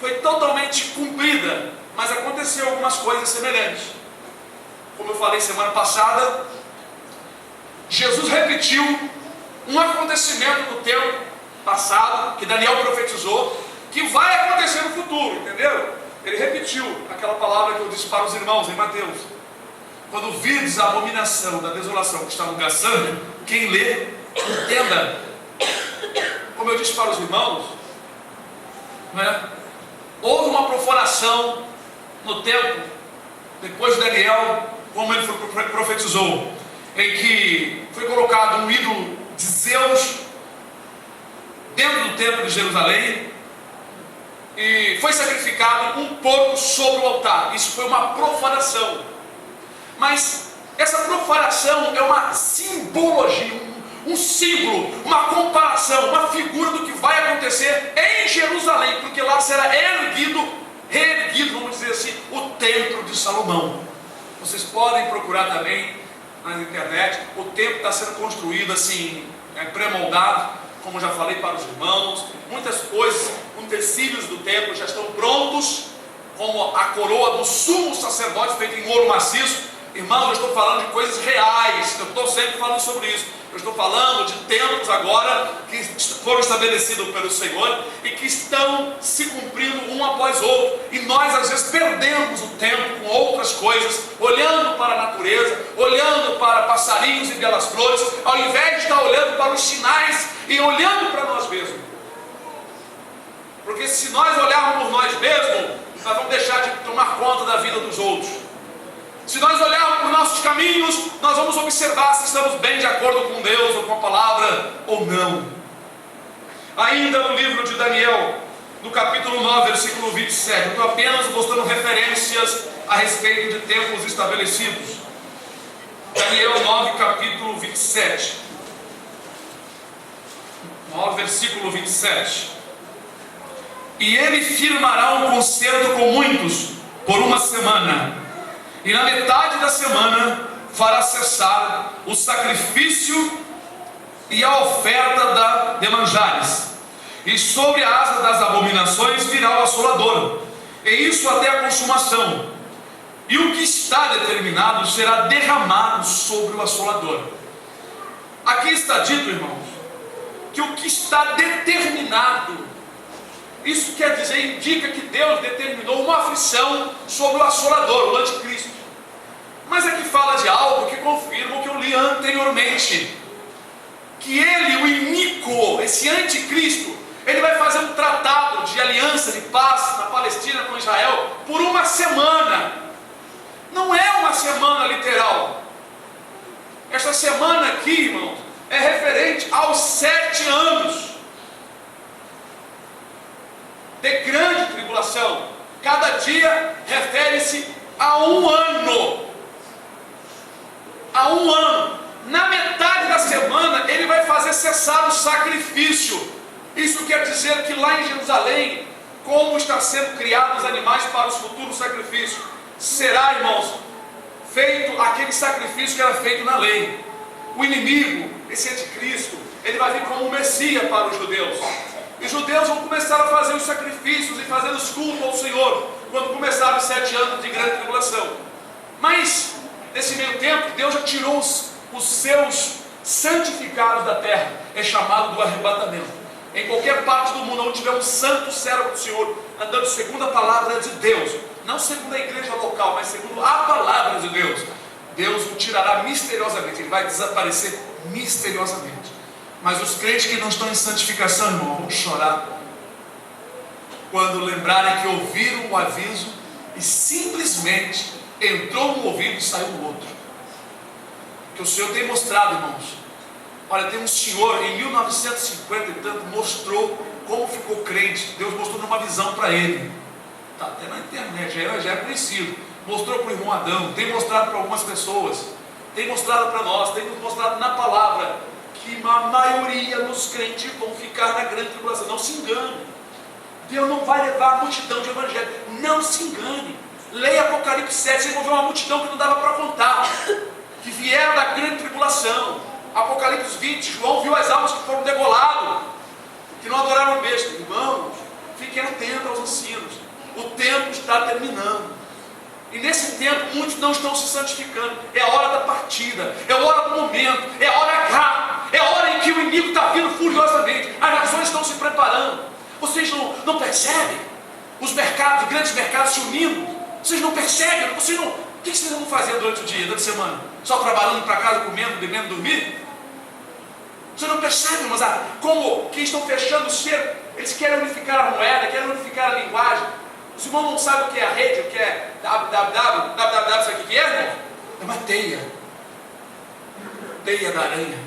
foi totalmente cumprida, mas aconteceu algumas coisas semelhantes. Como eu falei semana passada, Jesus repetiu um acontecimento no tempo passado, que Daniel profetizou, que vai acontecer no futuro, entendeu? Ele repetiu aquela palavra que eu disse para os irmãos em Mateus: quando virdes a abominação da desolação que está no caçando, quem lê, entenda. Como eu disse para os irmãos, houve uma profanação no tempo, depois de Daniel, como ele profetizou, em que foi colocado um ídolo de Zeus dentro do templo de Jerusalém, e foi sacrificado um porco sobre o altar. Isso foi uma profanação. Mas essa profanação é uma simbologia, um símbolo, uma comparação, uma figura do que vai acontecer em Jerusalém, porque lá será reerguido, vamos dizer assim, o templo de Salomão. Vocês podem procurar também na internet. O templo está sendo construído assim, pré-moldado, como já falei para os irmãos. Muitas coisas, utensílios do templo já estão prontos, como a coroa do sumo sacerdote feita em ouro maciço. Irmãos, eu estou falando de coisas reais, eu estou sempre falando sobre isso. Eu estou falando de tempos agora que foram estabelecidos pelo Senhor e que estão se cumprindo um após outro. E nós às vezes perdemos o tempo com outras coisas, olhando para a natureza, olhando para passarinhos e belas flores, ao invés de estar olhando para os sinais e olhando para nós mesmos. Porque se nós olharmos por nós mesmos, nós vamos deixar de tomar conta da vida dos outros. Se nós olharmos por nossos caminhos, nós vamos observar se estamos bem de acordo com Deus ou com a palavra ou não. Ainda no livro de Daniel, no capítulo 9, versículo 27, eu estou apenas mostrando referências a respeito de tempos estabelecidos. Daniel 9, capítulo 27. 9, versículo 27. E ele firmará um concerto com muitos por uma semana, e na metade da semana fará cessar o sacrifício e a oferta de manjares, e sobre a asa das abominações virá o assolador, e isso até a consumação, e o que está determinado será derramado sobre o assolador. Aqui está dito, irmãos, que o que está determinado, isso quer dizer, indica que Deus determinou uma aflição sobre o assolador, o anticristo. Mas aqui fala de algo que confirma o que eu li anteriormente, que ele, o iníquo, esse anticristo, ele vai fazer um tratado de aliança, de paz na Palestina com Israel por uma semana. Não é uma semana literal. Esta semana aqui, irmãos, é referente aos 7 anos de grande tribulação. Cada dia refere-se a um ano. A um ano. Na metade da semana ele vai fazer cessar o sacrifício. Isso quer dizer que lá em Jerusalém como está sendo criados os animais para os futuros sacrifícios. Será, irmãos, feito aquele sacrifício que era feito na lei. O inimigo, esse anticristo, ele vai vir como um Messias para os judeus. E os judeus vão começar a fazer os sacrifícios e fazer os cultos ao Senhor, quando começaram os 7 anos de grande tribulação. Mas, nesse meio tempo, Deus já tirou os seus santificados da terra. É chamado do arrebatamento. Em qualquer parte do mundo onde tiver um santo servo do Senhor, andando segundo a palavra de Deus, não segundo a igreja local, mas segundo a palavra de Deus, Deus o tirará misteriosamente. Ele vai desaparecer misteriosamente. Mas os crentes que não estão em santificação, irmão, vão chorar quando lembrarem que ouviram o aviso e simplesmente entrou no ouvido e saiu no outro. Que o Senhor tem mostrado, irmãos. Olha, tem um senhor em 1950 e tanto mostrou como ficou crente. Deus mostrou numa visão para ele. Está até na internet, já é conhecido. Mostrou para o irmão Adão, tem mostrado para algumas pessoas, tem mostrado para nós, tem mostrado na palavra, que a maioria dos crentes vão ficar na grande tribulação. Não se engane. Deus não vai levar a multidão de evangelho. Não se engane. Leia Apocalipse 7, vocês vão ver uma multidão que não dava para contar, que vieram da grande tribulação. Apocalipse 20, João viu as almas que foram degoladas, que não adoraram o besta. Irmãos, fiquem atentos aos ensinos. O tempo está terminando. E nesse tempo, muitos não estão se santificando. É a hora da partida, é a hora do momento, é a hora H, é a hora em que o inimigo está vindo furiosamente. As nações estão se preparando. Vocês não percebem? Os mercados, grandes mercados se unindo. Vocês não percebem? O que vocês vão fazer durante o dia, durante a semana? Só trabalhando para casa, comendo, bebendo, dormindo? Vocês não percebem, mas como que estão fechando o cheiro? Eles querem unificar a moeda, querem unificar a linguagem. Os irmãos não sabem o que é a rede, o que é www, sabe o que é, irmão? É uma teia. Teia da aranha.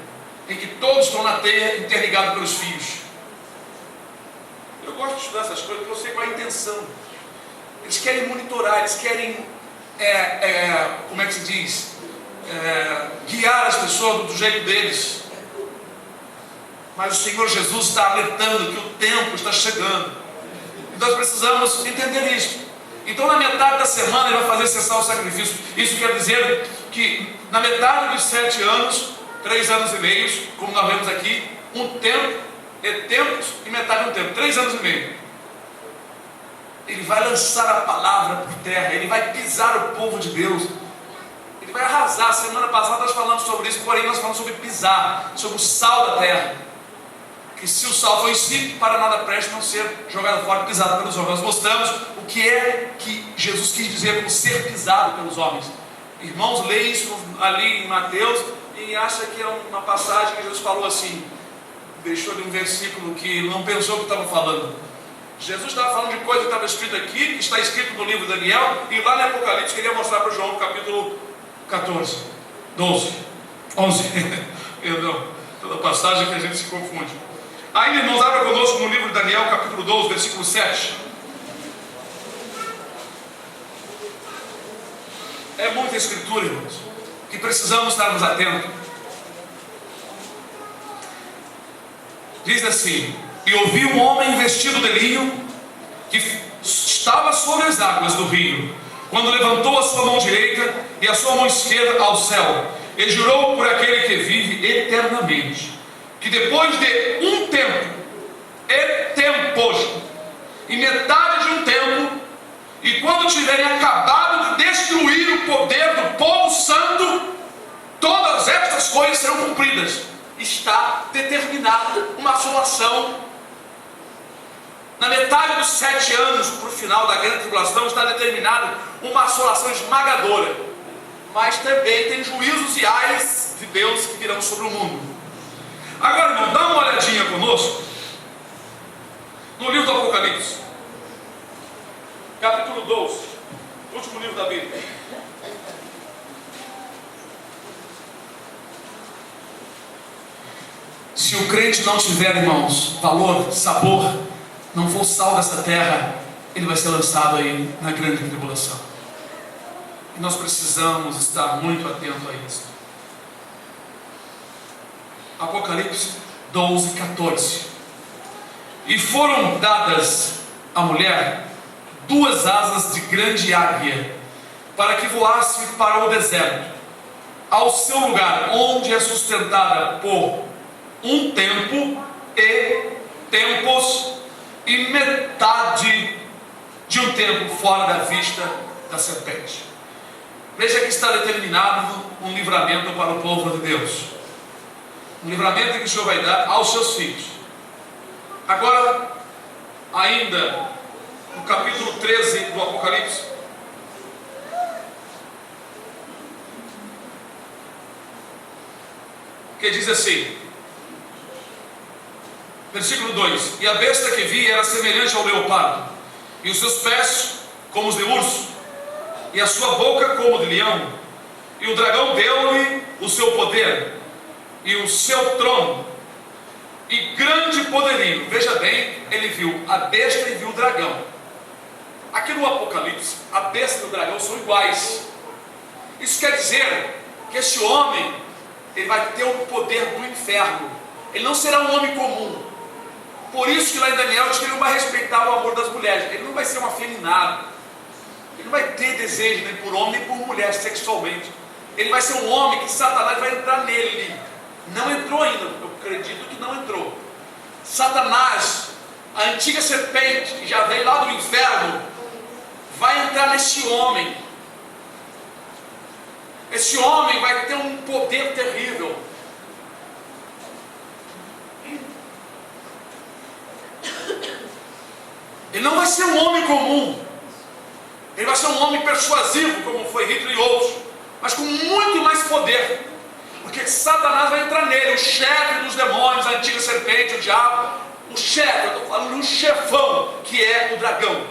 Em que todos estão na teia, interligados pelos fios. Eu gosto de estudar essas coisas porque eu sei qual é a intenção. Eles querem monitorar, eles querem, como é que se diz? Guiar as pessoas do jeito deles. Mas o Senhor Jesus está alertando que o tempo está chegando. E nós precisamos entender isso. Então, na metade da semana, ele vai fazer cessar o sacrifício. Isso quer dizer que na metade dos 7 anos, 3 anos e meio, como nós vemos aqui, um tempo é tempos e metade é um tempo, 3 anos e meio. Ele vai lançar a palavra por terra, ele vai pisar o povo de Deus, ele vai arrasar. Semana passada nós falamos sobre isso, porém nós falamos sobre pisar, sobre o sal da terra. Que se o sal for insípido, para nada presta, não ser jogado fora e pisado pelos homens. Nós mostramos o que é que Jesus quis dizer com ser pisado pelos homens. Irmãos, leem isso ali em Mateus e acha que é uma passagem que Jesus falou assim, deixou de um versículo que não pensou o que estava falando. Jesus estava falando de coisa que estava escrito aqui, que está escrito no livro de Daniel, e lá no Apocalipse queria mostrar para João, capítulo 14, 12, 11, perdão, toda passagem que a gente se confunde. Ainda, irmãos, abra conosco no livro de Daniel, capítulo 12, versículo 7. É muita escritura, irmãos, que precisamos estarmos atentos. Diz assim: e ouvi um homem vestido de linho, que estava sobre as águas do rio, quando levantou a sua mão direita e a sua mão esquerda ao céu, e jurou por aquele que vive eternamente, que depois de um tempo, tempos, e metade de um tempo, e quando tiverem acabado de destruir o poder do povo santo, todas estas coisas serão cumpridas. Está determinada uma assolação. Na metade dos 7 anos, para o final da grande tribulação, está determinada uma assolação esmagadora. Mas também tem juízos e ais de Deus que virão sobre o mundo. Agora, irmão, dá uma olhadinha conosco no livro do Apocalipse, capítulo 12, último livro da Bíblia. Se o crente não tiver, irmãos, valor, sabor, não for sal dessa terra, ele vai ser lançado aí na grande tribulação. E nós precisamos estar muito atentos a isso. Apocalipse 12, 14. E foram dadas a mulher 2 asas de grande águia, para que voasse para o deserto, ao seu lugar, onde é sustentada por um tempo e tempos e metade de um tempo fora da vista da serpente. Veja que está determinado um livramento para o povo de Deus, um livramento que o Senhor vai dar aos seus filhos. Agora, ainda no capítulo 13 do Apocalipse, que diz assim, versículo 2: E a besta que vi era semelhante ao leopardo, e os seus pés como os de urso, e a sua boca como de leão. E o dragão deu-lhe o seu poder e o seu trono e grande poderio. Veja bem, ele viu a besta e viu o dragão. Aqui no Apocalipse, a besta e o dragão são iguais. Isso quer dizer que esse homem, ele vai ter o poder do inferno. Ele não será um homem comum. Por isso que lá em Daniel diz que ele não vai respeitar o amor das mulheres. Ele não vai ser um afeminado. Ele não vai ter desejo nem por homem nem por mulher sexualmente. Ele vai ser um homem que Satanás vai entrar nele. Não entrou ainda, eu acredito que não entrou. Satanás, a antiga serpente que já veio lá do inferno, vai entrar nesse homem. Esse homem vai ter um poder terrível. Ele não vai ser um homem comum. Ele vai ser um homem persuasivo, como foi Hitler e outros, mas com muito mais poder. Porque Satanás vai entrar nele, o chefe dos demônios, a antiga serpente, o diabo, o chefe, eu estou falando do chefão, que é o dragão.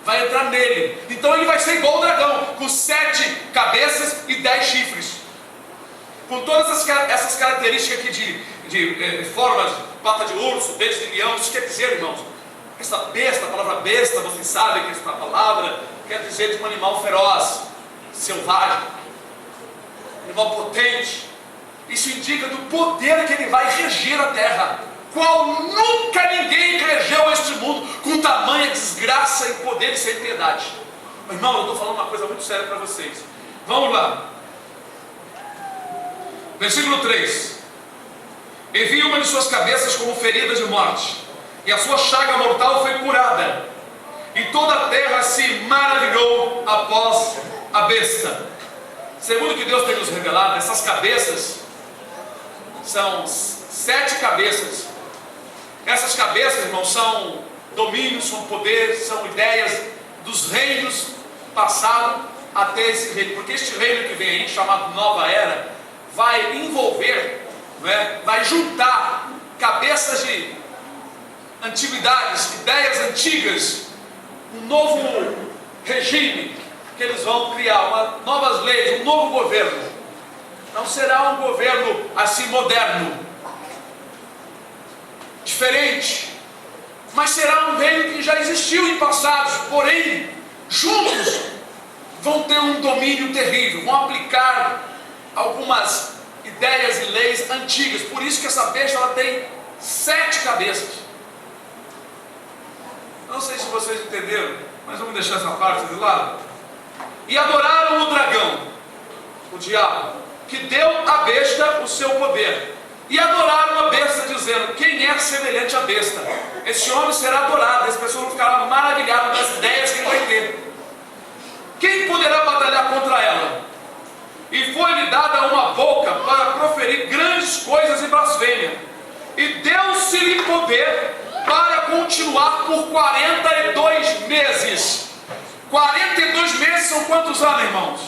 Vai entrar nele. Então ele vai ser igual ao dragão, com 7 cabeças e 10 chifres. Com todas essas características aqui de formas, pata de urso, dentes de leão. Isso quer dizer, irmãos, essa besta, a palavra besta, vocês sabem que essa palavra quer dizer de um animal feroz, selvagem, animal potente. Isso indica do poder que ele vai reger a terra, qual nunca ninguém regeu este mundo com tamanha desgraça e poder e sem piedade. Mas, irmão, eu estou falando uma coisa muito séria para vocês. Vamos lá. Versículo 3: E vi uma de suas cabeças como ferida de morte, e a sua chaga mortal foi curada, e toda a terra se maravilhou após a besta. Segundo o que Deus tem nos revelado, essas cabeças são 7 cabeças. Essas cabeças, irmãos, são domínios, são poderes, são ideias dos reinos passados até esse reino. Porque este reino que vem aí, chamado Nova Era, vai envolver, vai juntar cabeças de antiguidades, ideias antigas, um novo regime que eles vão criar, novas leis, um novo governo. Não será um governo assim moderno, diferente, mas será um reino que já existiu em passados, porém, juntos vão ter um domínio terrível, vão aplicar algumas ideias e leis antigas. Por isso que essa besta ela tem 7 cabeças. Não sei se vocês entenderam, mas vamos deixar essa parte de lado. E adoraram o dragão, o diabo, que deu à besta o seu poder. E adoraram a besta, dizendo: quem é semelhante à besta? Esse homem será adorado. As pessoas vão ficar maravilhadas das ideias que ele vai ter. Quem poderá batalhar contra ela? E foi-lhe dada uma boca para proferir grandes coisas e blasfêmia. E deu-se-lhe poder para continuar por 42 meses. 42 meses são quantos anos, irmãos?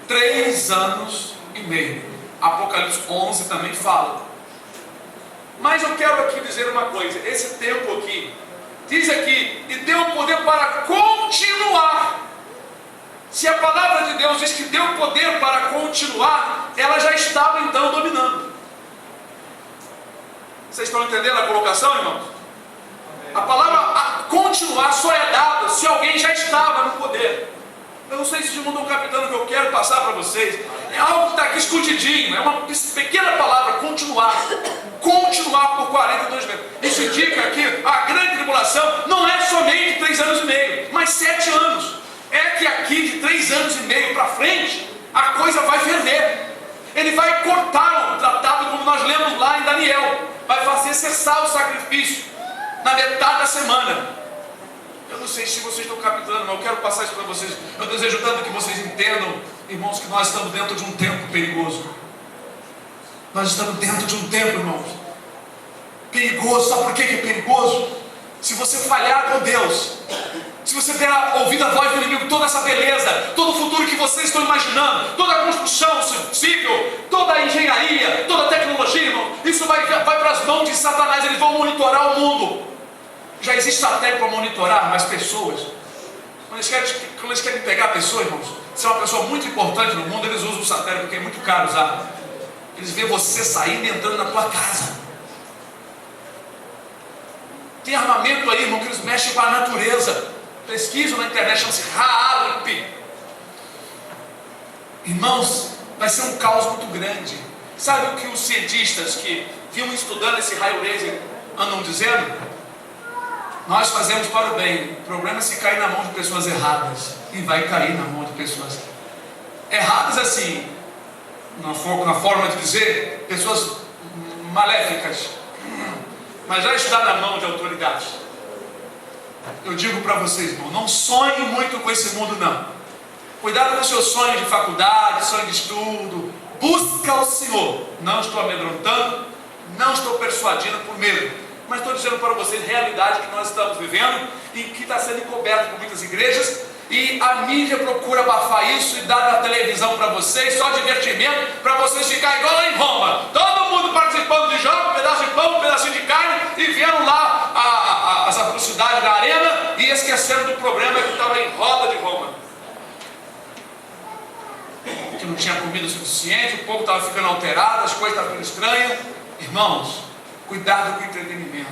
3 anos e meio. Apocalipse 11 também fala. Mas eu quero aqui dizer uma coisa. Esse tempo aqui, diz aqui, e deu poder para continuar. Se a palavra de Deus diz que deu poder para continuar, ela já estava então dominando. Vocês estão entendendo a colocação, irmãos? A palavra continuar só é dada se alguém já estava no poder. Eu não sei se vocês estão captando o que eu quero passar para vocês. É algo que está aqui escondidinho. É uma pequena palavra, continuar. continuar por 42 meses. Isso indica que a grande tribulação não é somente 3 anos e meio, mas 7 anos. É que aqui de 3 anos e meio para frente, a coisa vai ferver. Ele vai cortar o tratado, como nós lemos lá em Daniel. Vai fazer cessar o sacrifício na metade da semana. Eu não sei se vocês estão captando, mas eu quero passar isso para vocês. Eu desejo tanto que vocês entendam, irmãos, que nós estamos dentro de um tempo perigoso. Nós estamos dentro de um tempo, irmãos, perigoso. Sabe por que é perigoso? Se você falhar com Deus, se você der ouvido a voz do inimigo, toda essa beleza, todo o futuro que vocês estão imaginando, toda a construção civil, toda a engenharia, toda a tecnologia, irmão, isso vai para as mãos de Satanás. Eles vão monitorar o mundo. Já existe satélite para monitorar mais pessoas. Quando eles querem pegar pessoas, irmãos, se é uma pessoa muito importante no mundo, eles usam o satélite porque é muito caro usar. Eles veem você saindo e entrando na tua casa. Tem armamento aí, irmão, que eles mexem com a natureza. Pesquisam na internet, chama-se Haalip. Irmãos, vai ser um caos muito grande. Sabe o que os cientistas que vinham estudando esse raio laser andam dizendo? Nós fazemos para o bem. O problema é se cair na mão de pessoas erradas. E vai cair na mão de pessoas erradas, assim, na forma de dizer, pessoas maléficas. Mas já está na mão de autoridades. Eu digo para vocês, irmão, não sonhe muito com esse mundo, não. Cuidado com o seu sonho de faculdade, sonho de estudo. Busca o Senhor. Não estou amedrontando, não estou persuadindo por medo, mas estou dizendo para vocês a realidade que nós estamos vivendo e que está sendo encoberta por muitas igrejas. E a mídia procura abafar isso e dar na televisão para vocês, só divertimento, para vocês ficarem igual lá em Roma. Todo mundo participando de jogo, um pedaço de pão, um pedacinho de carne, e vieram lá as atrocidades da arena e esqueceram do problema que estava em roda de Roma. Que não tinha comida suficiente, o povo estava ficando alterado, as coisas estavam ficando estranhas. Irmãos, cuidado com o entretenimento.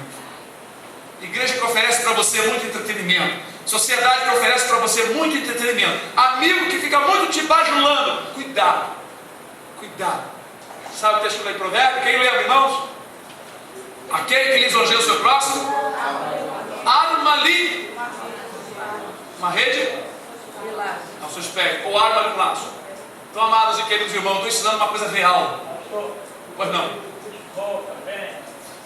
Igreja que oferece para você muito entretenimento, sociedade que oferece para você muito entretenimento, amigo que fica muito te bajulando, cuidado, cuidado. Sabe o texto lá em Provérbios? Quem lembra, irmãos? Aquele que lisonjeia o seu próximo, arma ali uma rede aos seus pés, ou arma ali um laço. Então, amados e queridos irmãos, estou ensinando uma coisa real. Pois não?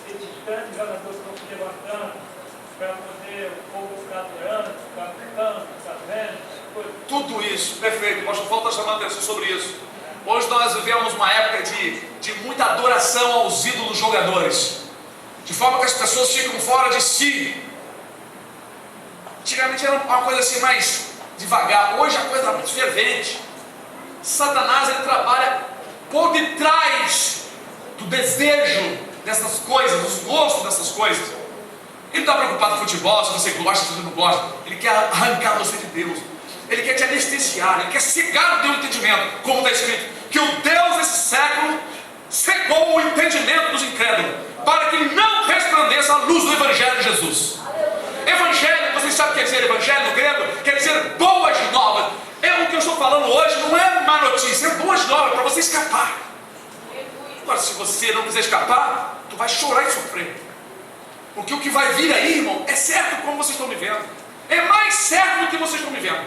Esses grandes jogadores estão se levantando para poder o povo ficar adorando, ficar cantando, ficar vendo. Tudo isso, perfeito. O pastor Paulo está chamando a atenção sobre isso. Hoje nós vivemos uma época de muita adoração aos ídolos jogadores, de forma que as pessoas ficam fora de si. Antigamente era uma coisa assim mais devagar, hoje a coisa está muito fervente. Satanás, ele trabalha por detrás do desejo dessas coisas, dos gostos dessas coisas. Ele não está preocupado com futebol, se você gosta, se você não gosta. Ele quer arrancar você de Deus. Ele quer te anestesiar, ele quer cegar o teu entendimento, como está escrito, que o Deus desse século cegou o entendimento dos incrédulos, para que não resplandeça a luz do Evangelho de Jesus. Evangelho, vocês sabem o que quer dizer evangelho no grego? Quer dizer boas novas. O que eu estou falando hoje não é má notícia, é boas novas para você escapar. Agora, se você não quiser escapar, tu vai chorar e sofrer. Porque o que vai vir aí, irmão, é certo como vocês estão me vendo. É mais certo do que vocês estão me vendo.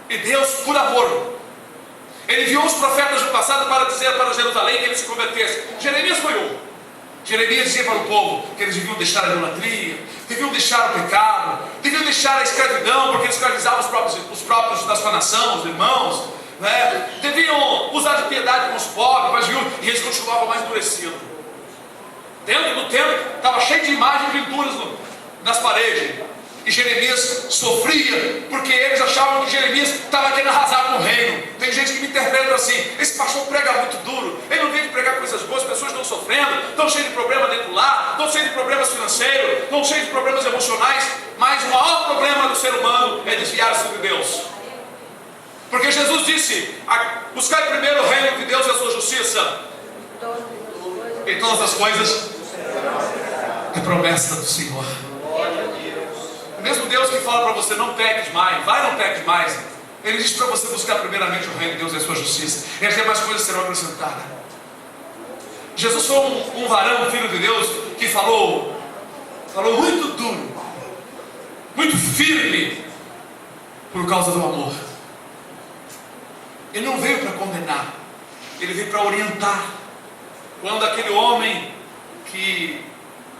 E Deus, por amor, Ele enviou os profetas do passado para dizer para Jerusalém que eles se convertessem. Jeremias foi um. Jeremias dizia para o povo que eles deviam deixar a idolatria, deviam deixar o pecado, deviam deixar a escravidão, porque eles escravizavam os próprios da sua nação, os irmãos, né? Deviam usar de piedade com os pobres, mas viu, e eles continuavam mais endurecidos. Dentro do templo estava cheio de imagens e pinturas nas paredes. E Jeremias sofria, porque eles achavam que Jeremias estava querendo arrasar com o reino. Tem gente que me interpreta assim: esse pastor prega muito duro, ele não vem de pregar coisas boas, as pessoas estão sofrendo, estão cheias de problemas dentro do lar, estão cheias de problemas financeiros, estão cheias de problemas emocionais. Mas o maior problema do ser humano é desviar-se de Deus. Porque Jesus disse: buscai primeiro o reino de Deus e a sua justiça, e todas as coisas é promessa do Senhor. Mesmo Deus que fala para você: não peques mais, vai, não peques mais, Ele diz para você buscar primeiramente o reino de Deus e a sua justiça, e as demais coisas serão acrescentadas. Jesus foi um varão, filho de Deus, que falou muito duro, muito firme, por causa do amor. Ele não veio para condenar, ele veio para orientar. Quando aquele homem que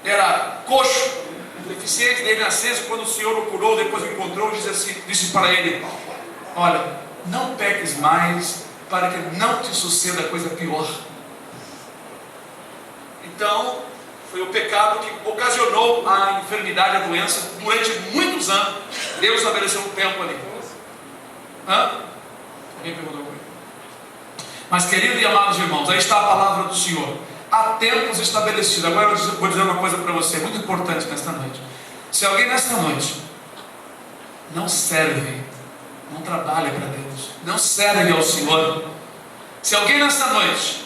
era coxo, deficiente desde nascença, quando o Senhor o curou, depois o encontrou, disse para ele: olha, não peques mais, para que não te suceda coisa pior. Então, foi o pecado que ocasionou a enfermidade, a doença, durante muitos anos. Deus estabeleceu um tempo ali. Alguém perguntou comigo? Mas, queridos e amados irmãos, aí está a palavra do Senhor. Há tempos estabelecidos. Agora eu vou dizer uma coisa para você, muito importante nesta noite. Se alguém nesta noite não serve, não trabalha para Deus, não serve ao Senhor, se alguém nesta noite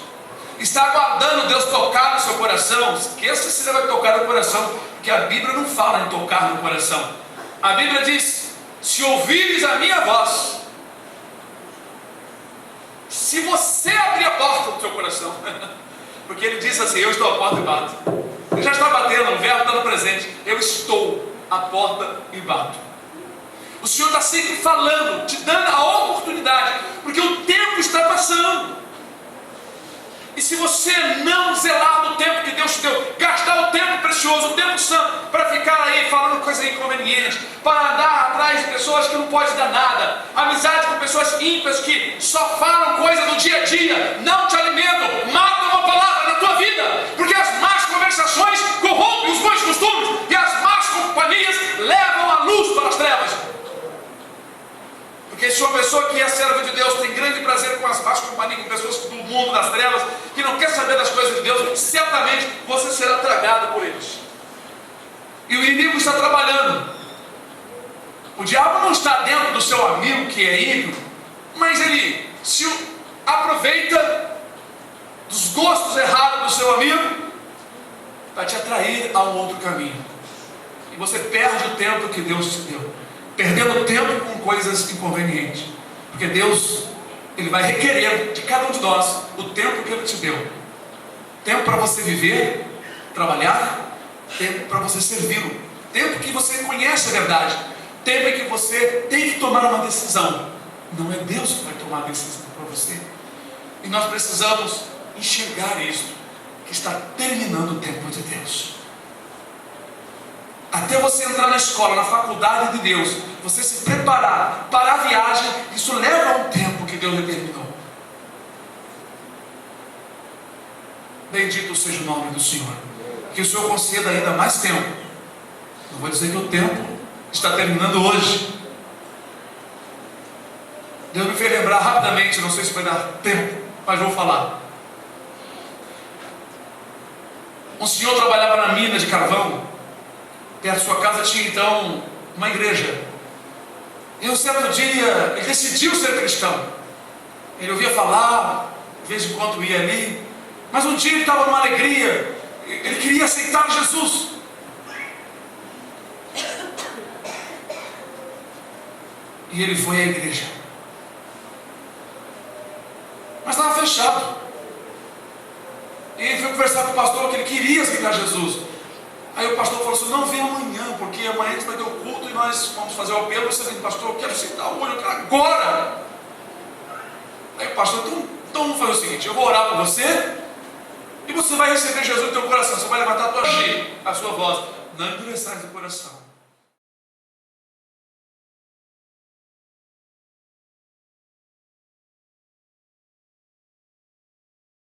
está aguardando Deus tocar no seu coração, esqueça se Ele vai tocar no coração, porque a Bíblia não fala em tocar no coração. A Bíblia diz: se ouvires a minha voz, se você abrir a porta do seu coração, porque Ele diz assim: eu estou à porta e bato. Ele já está batendo, o verbo está no presente. Eu estou à porta e bato. O Senhor está sempre falando, te dando a oportunidade, porque o tempo está passando. E se você não zelar do tempo que Deus te deu, gastar o tempo precioso, o tempo santo, para ficar aí falando coisas inconvenientes, para andar atrás de pessoas que não podem dar nada, amizade com pessoas ímpias que só falam coisa do dia a dia, não te alimentam, matam uma palavra na tua vida, porque as más conversações corrompem os bons costumes, e as más companhias levam a luz para as trevas. Porque se uma pessoa que é serva de Deus tem grande prazer com as más companhias, com pessoas do mundo das trevas, que não quer saber das coisas de Deus, certamente você será tragado por eles. E o inimigo está trabalhando. O diabo não está dentro do seu amigo que é ímpio, mas ele se aproveita dos gostos errados do seu amigo para te atrair a um outro caminho. E você perde o tempo que Deus te deu, perdendo tempo com coisas inconvenientes, porque Deus, Ele vai requerer de cada um de nós o tempo que Ele te deu. Tempo para você viver, trabalhar, tempo para você servi-lo, tempo que você conhece a verdade, tempo em que você tem que tomar uma decisão. Não é Deus que vai tomar a decisão para você. E nós precisamos enxergar isso, que está terminando o tempo de Deus. Até você entrar na escola, na faculdade de Deus, você se preparar para a viagem, isso leva um tempo que Deus determinou. Bendito seja o nome do Senhor. Que o Senhor conceda ainda mais tempo. Não vou dizer que o tempo está terminando hoje. Deus me fez lembrar rapidamente, não sei se vai dar tempo, mas vou falar. Um senhor trabalhava na mina de carvão. Perto da sua casa tinha então uma igreja. E um certo dia ele decidiu ser cristão. Ele ouvia falar, de vez em quando ia ali, mas um dia ele estava numa alegria, ele queria aceitar Jesus. E ele foi à igreja, mas estava fechado. E ele foi conversar com o pastor que ele queria aceitar Jesus. Aí o pastor falou assim: não, vem amanhã, porque amanhã a gente vai ter o culto e nós vamos fazer o apelo. Você vem, pastor, eu quero aceitar hoje, eu quero agora. Aí o pastor, então vamos fazer o seguinte: eu vou orar por você e você vai receber Jesus no teu coração. Você vai levantar a tua voz, não endureçais o coração.